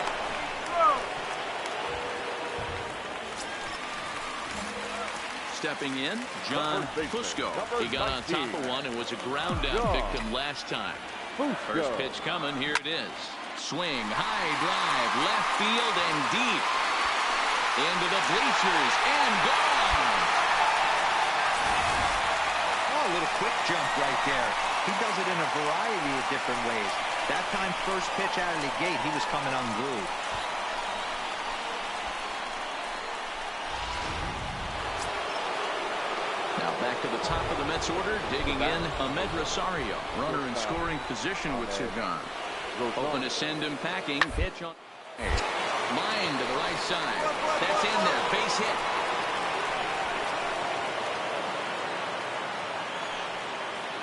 Speaker 2: Stepping in, John Fusco. He got on top of one and was a ground down victim last time. First pitch coming. Here it is. Swing, high drive, left field and deep. Into the bleachers and gone.
Speaker 3: Oh, a little quick jump right there. He does it in a variety of different ways. That time, first pitch out of the gate, he was coming unglued.
Speaker 2: Back to the top of the Mets order, digging in MrRa9eR, runner in scoring position with 2 gone. Hoping to send him packing. Pitch on. Line to the right side. That's in there. Base hit.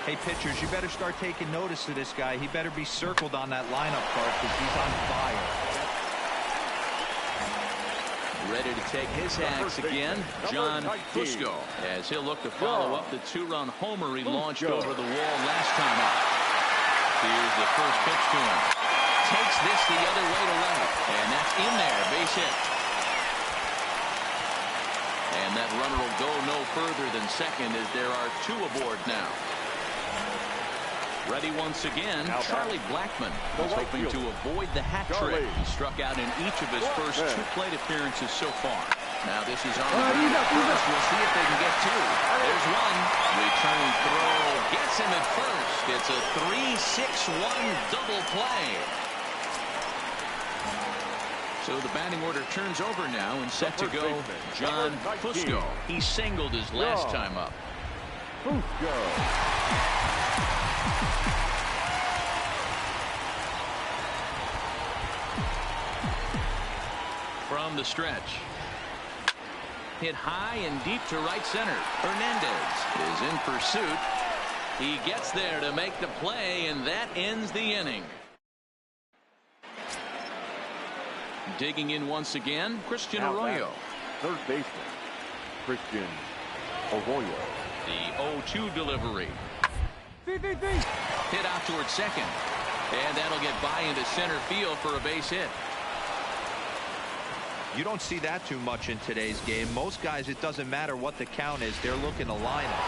Speaker 3: Hey, pitchers, you better start taking notice of this guy. He better be circled on that lineup card because he's on fire.
Speaker 2: Ready to take his hacks again, John Fusco, as he'll look to follow up the 2-run homer he launched over the wall last time out. Here's the first pitch to him. Takes this the other way to right, and that's in there, base hit. And that runner will go no further than second as there are 2 aboard now. Ready once again, Charlie Blackmon was hoping to avoid the hat trick. He struck out in each of his first 2 plate appearances so far. Now this is on the ground at first. We'll see if they can get 2. There's one. Return throw. Gets him at first. It's a 3-6-1 double play. So the batting order turns over now and set to go John Fusco. He singled his last time up. From the stretch. Hit high and deep to right center. Hernandez is in pursuit. He gets there to make the play, and that ends the inning. Digging in once again, Christian Arroyo.
Speaker 4: Third baseman, Christian Arroyo.
Speaker 2: The 0-2 delivery. Hit out towards second. And that'll get by into center field for a base hit.
Speaker 3: You don't see that too much in today's game. Most guys, it doesn't matter what the count is. They're looking to line up.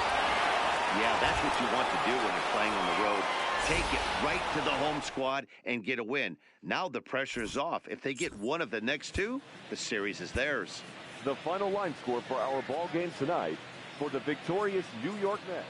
Speaker 6: Yeah, that's what you want to do when you're playing on the road. Take it right to the home squad and get a win. Now the pressure is off. If they get one of the next 2, the series is theirs.
Speaker 4: The final line score for our ball game tonight for the victorious New York Mets.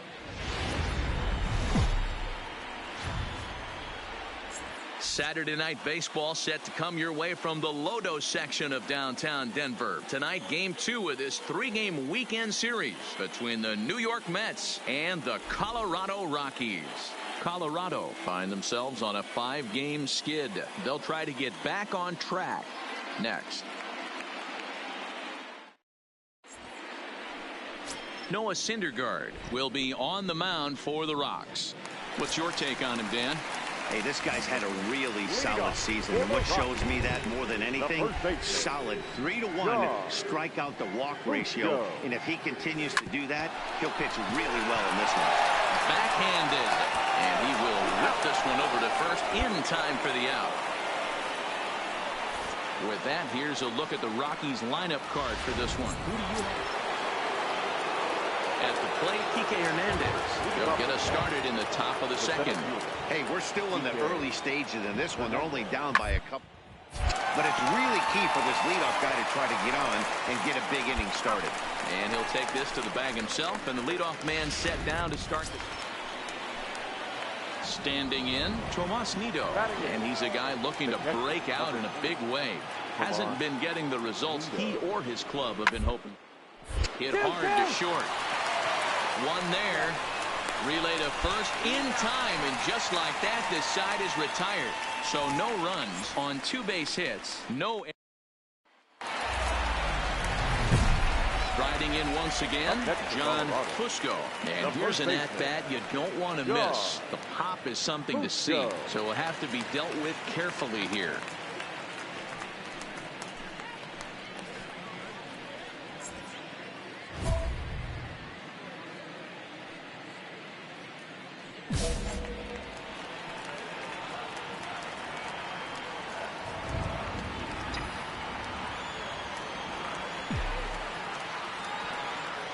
Speaker 2: Saturday night baseball set to come your way from the Lodo section of downtown Denver. Tonight, game 2 of this 3-game weekend series between the New York Mets and the Colorado Rockies. Colorado find themselves on a 5-game skid. They'll try to get back on track next. Noah Syndergaard will be on the mound for the Rocks. What's your take on him, Dan?
Speaker 6: Hey, this guy's had a really solid season, and what shows me that more than anything, solid 3-1 strikeout to walk ratio, and if he continues to do that, he'll pitch really well in this one.
Speaker 2: Backhanded, and he will rip this one over to first in time for the out. With that, here's a look at the Rockies lineup card for this one. Who do you have? At the plate, Kike Hernandez. He'll get us started in the top of the second.
Speaker 6: Hey, we're still in the early stages in this one. They're only down by a couple. But it's really key for this leadoff guy to try to get on and get a big inning started.
Speaker 2: And he'll take this to the bag himself, and the leadoff man set down to start the... Standing in, Tomas Nido. And he's a guy looking to break out in a big way. Hasn't been getting the results he or his club have been hoping. Hit hard to short. One there. Relay to first in time, and just like that, this side is retired. So no runs on 2 base hits. No. Riding in once again, John Fusco. And here's an at-bat you don't want to miss. The pop is something to see, so it will have to be dealt with carefully here.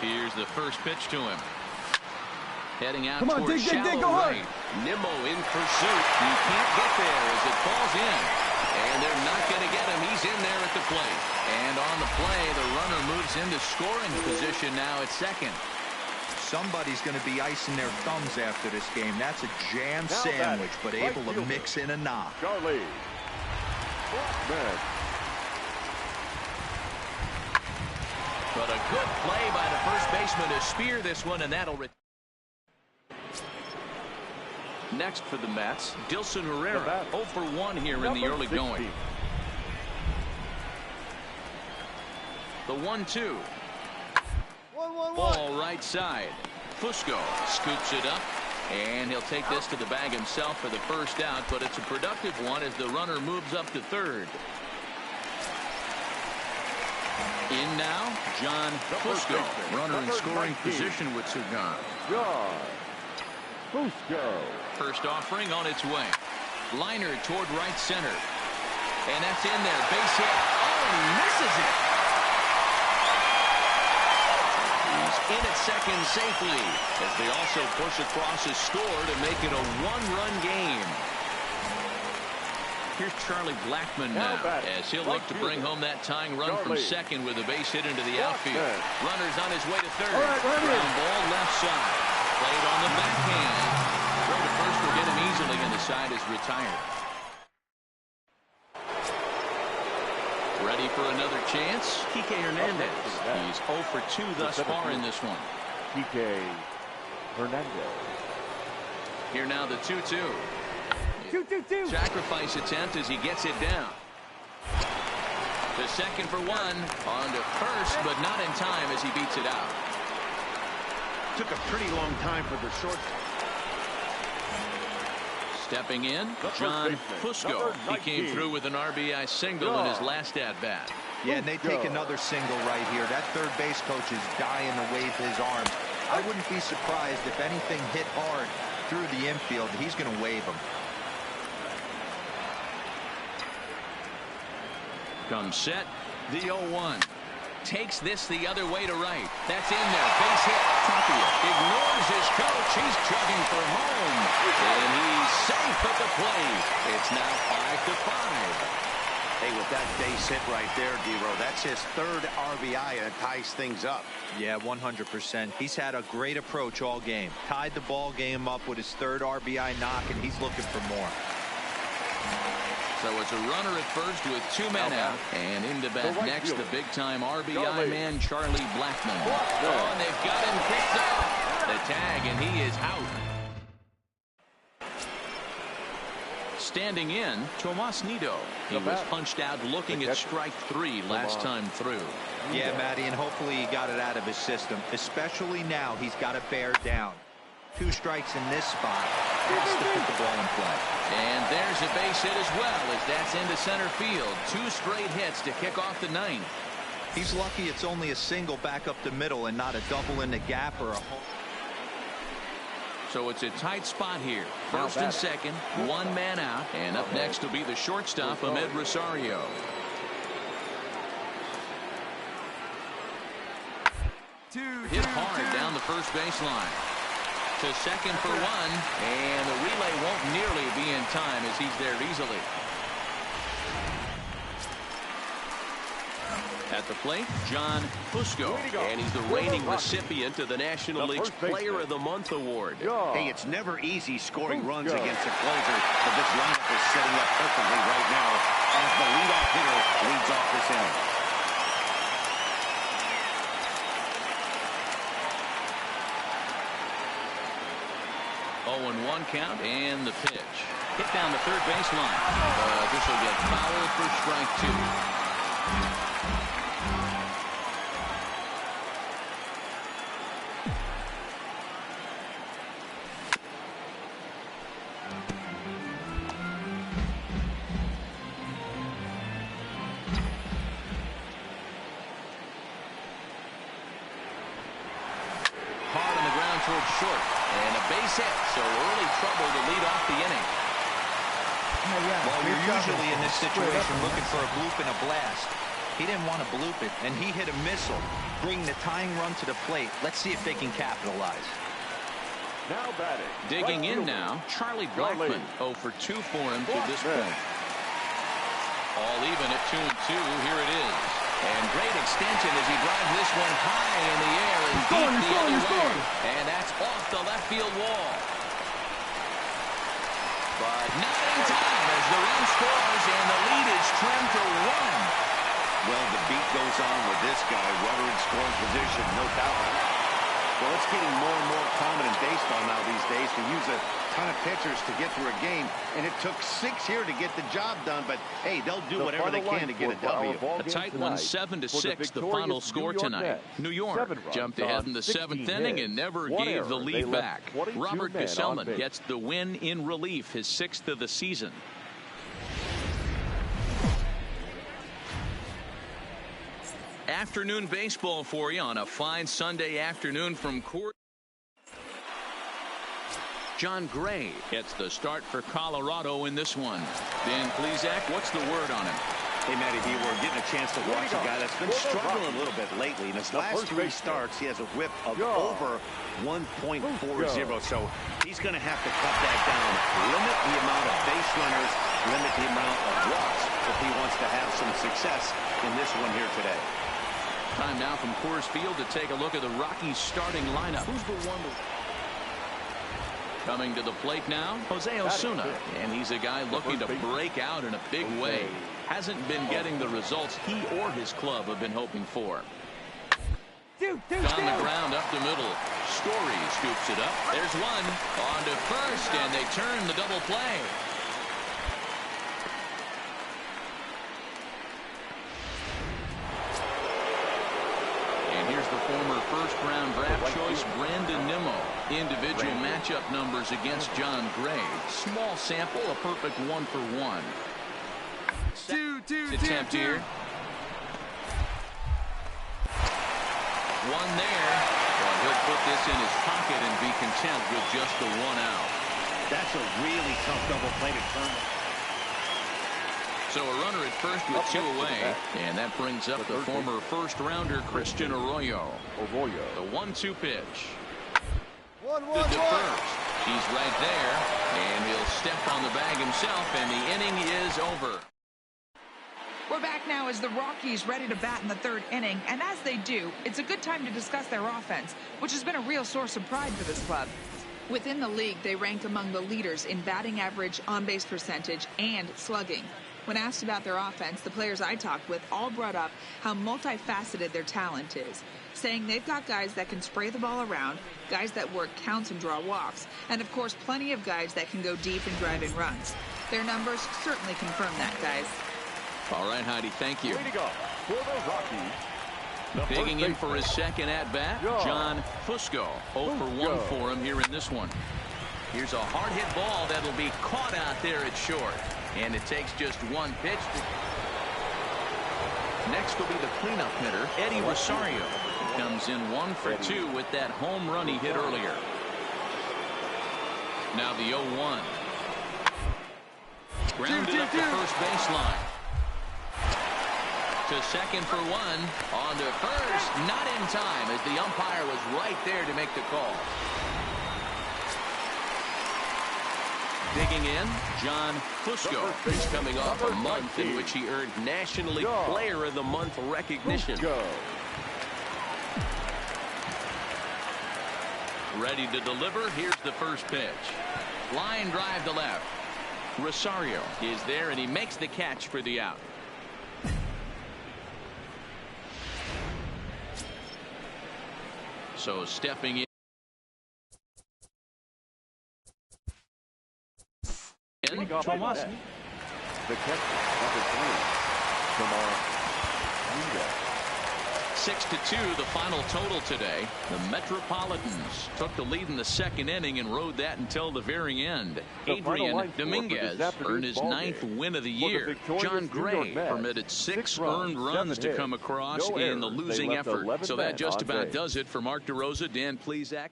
Speaker 2: Here's the first pitch to him. Heading out towards shallow right. Nimmo in pursuit. You can't get there as it falls in. And they're not going to get him. He's in there at the plate. And on the play, the runner moves into scoring position now at second.
Speaker 3: Somebody's going to be icing their thumbs after this game. That's a jam sandwich, but able to mix in a knock.
Speaker 4: Charlie.
Speaker 2: But a good play by the first baseman to spear this one, and that'll... Next for the Mets, Dilson Herrera, 0 for 1 here in the early going. The 1-2. Ball right side. Fusco scoops it up, and he'll take this to the bag himself for the first out, but it's a productive one as the runner moves up to third. In now, John Fusco, runner in scoring position with Sugan.
Speaker 4: John Fusco.
Speaker 2: First offering on its way. Liner toward right center. And that's in there. Base hit. Oh, and he misses it. He's in at second safely as they also push across his score to make it a 1-run game. Here's Charlie Blackmon now as he'll look to bring home that tying run from second with a base hit into the outfield. Runner's on his way to third. Ground ball left side. Played on the backhand. Throw to first will get him easily, and the side is retired. Ready for another chance? Kike Hernandez. He's 0 for 2 thus far in this one.
Speaker 4: Kike Hernandez.
Speaker 2: Here now the 2-2. Sacrifice attempt as he gets it down. To second for 1. On to first, but not in time as he beats it out.
Speaker 6: Took a pretty long time for the short.
Speaker 2: Stepping in, John Fusco. He came through with an RBI single in his last at-bat.
Speaker 3: Yeah, and they take another single right here. That third base coach is dying to wave his arms. I wouldn't be surprised if anything hit hard through the infield. He's going to wave them.
Speaker 2: Comes set, the 0-1. Takes this the other way to right. That's in there. Base hit. Tapia ignores his coach. He's chugging for home. And he's safe at the plate. It's now 5-5.
Speaker 6: Hey, with that base hit right there, D-Row, that's his third RBI, and it ties things up.
Speaker 3: Yeah, 100%. He's had a great approach all game. Tied the ball game up with his third RBI knock, and he's looking for more.
Speaker 2: So it's a runner at first with 2 men out. And into bat next, the big-time RBI man, Charlie Blackmon. Oh, and they've got him kicked off. The tag, and he is out. Standing in, Tomas Nido. He was punched out looking at strike 3 last time through.
Speaker 3: Yeah, Matty, and hopefully he got it out of his system. Especially now, he's got to bear down. 2 strikes in this spot. Has to put the ball in play.
Speaker 2: And there's a base hit as well, as that's into center field. 2 straight hits to kick off the 9th.
Speaker 3: He's lucky it's only a single back up the middle and not a double in the gap or a home.
Speaker 2: So it's a tight spot here. First and second, 1 man out. And up next will be the shortstop, MrRa9eR. Hit hard down the first baseline. To second for 1. And the relay won't nearly be in time as he's there easily. At the plate, John Fusco, and he's the reigning recipient of the National League's Player of the Month award.
Speaker 6: Hey, it's never easy scoring runs against a closer, but this lineup is setting up perfectly right now as the leadoff hitter leads off this inning.
Speaker 2: Oh, 1 count, and the pitch. Hit down the third baseline. This will get foul for strike 2. Hard on the ground towards short. And a base hit, so early trouble to lead off the inning.
Speaker 3: Well, you're usually in this situation looking for a bloop and a blast. He didn't want to bloop it, and he hit a missile, bringing the tying run to the plate. Let's see if they can capitalize.
Speaker 4: Now batting.
Speaker 2: Digging in now, Charlie Blackmon. 0 for 2 for him to this point. All even at 2 and 2. Here it is. And great extension as he drives this one high in the air and deep the other way. And that's off the left field wall. But not in time as the run scores and the lead is trimmed to 1.
Speaker 6: Well, the beat goes on with this guy. Runner in scoring position, no doubt. Well, it's getting more and more common in baseball now these days to use a ton of pitchers to get through a game. And it took 6 here to get the job done. But, hey, they'll do whatever they can to get a W.
Speaker 2: A tight one, 7-6, the final score tonight. New York jumped ahead in the 7th inning and never gave the lead back. Robert Gesellman gets the win in relief, his 6th of the season. Afternoon baseball for you on a fine Sunday afternoon from court. John Gray gets the start for Colorado in this one. Ben Plesac, what's the word on him?
Speaker 6: Hey, Matty B, we're getting a chance to watch a guy that's been struggling a little bit lately. In his last 3 starts, he has a whip of over 1.40, so he's going to have to cut that down. Limit the amount of base runners, limit the amount of walks if he wants to have some success in this one here today.
Speaker 2: Time now from Coors Field to take a look at the Rockies starting lineup. Who's the one? Coming to the plate now, Jose Osuna, and he's a guy looking to break out in a big way. Hasn't been getting the results he or his club have been hoping for. On the ground up the middle. Story scoops it up. There's one. On to first, and they turn the double play. And here's the former first-round draft choice, Brandon Nimmo. Individual matchup numbers against John Gray. Small sample, a perfect 1 for 1. Attempt here. One there. Well, he'll put this in his pocket and be content with just the 1 out.
Speaker 6: That's a really tough double play to turn.
Speaker 2: So a runner at first with 2 away, and that brings up the former first-rounder Christian Arroyo. The 1-2 pitch. To first. He's right there, and he'll step on the bag himself, and the inning is over.
Speaker 8: We're back now as the Rockies ready to bat in the 3rd inning, and as they do, it's a good time to discuss their offense, which has been a real source of pride for this club. Within the league, they rank among the leaders in batting average, on-base percentage, and slugging. When asked about their offense, the players I talked with all brought up how multifaceted their talent is, saying they've got guys that can spray the ball around, guys that work counts and draw walks, and of course plenty of guys that can go deep and drive in runs. Their numbers certainly confirm that, guys.
Speaker 2: All right, Heidi, thank you.
Speaker 4: Way to go for the Rockies.
Speaker 2: Digging in for his second at-bat, John Fusco. 0 for 1 for him here in this one. Here's a hard hit ball that'll be caught out there at short. And it takes just one pitch. Next will be the cleanup hitter, Eddie Rosario. Comes in 1 for 2 with that home run he hit earlier. Now the 0-1. Grounded up the first baseline. To second for 1. On to first. Not in time as the umpire was right there to make the call. Digging in, John Fusco. He's coming off a month in which he earned National League Player of the Month recognition. Ready to deliver. Here's the first pitch. Line drive to left. Rosario is there, and he makes the catch for the out. So stepping in.
Speaker 4: Thomas. The catch, number 3. Tomorrow.
Speaker 2: 6-2 the final total today. The Metropolitans took the lead in the second inning and rode that until the very end. Adrian Dominguez earned his 9th win of the year. John Gray permitted 6 earned runs to come across in the losing effort. So that just about does it for Mark DeRosa, Dan Plesac.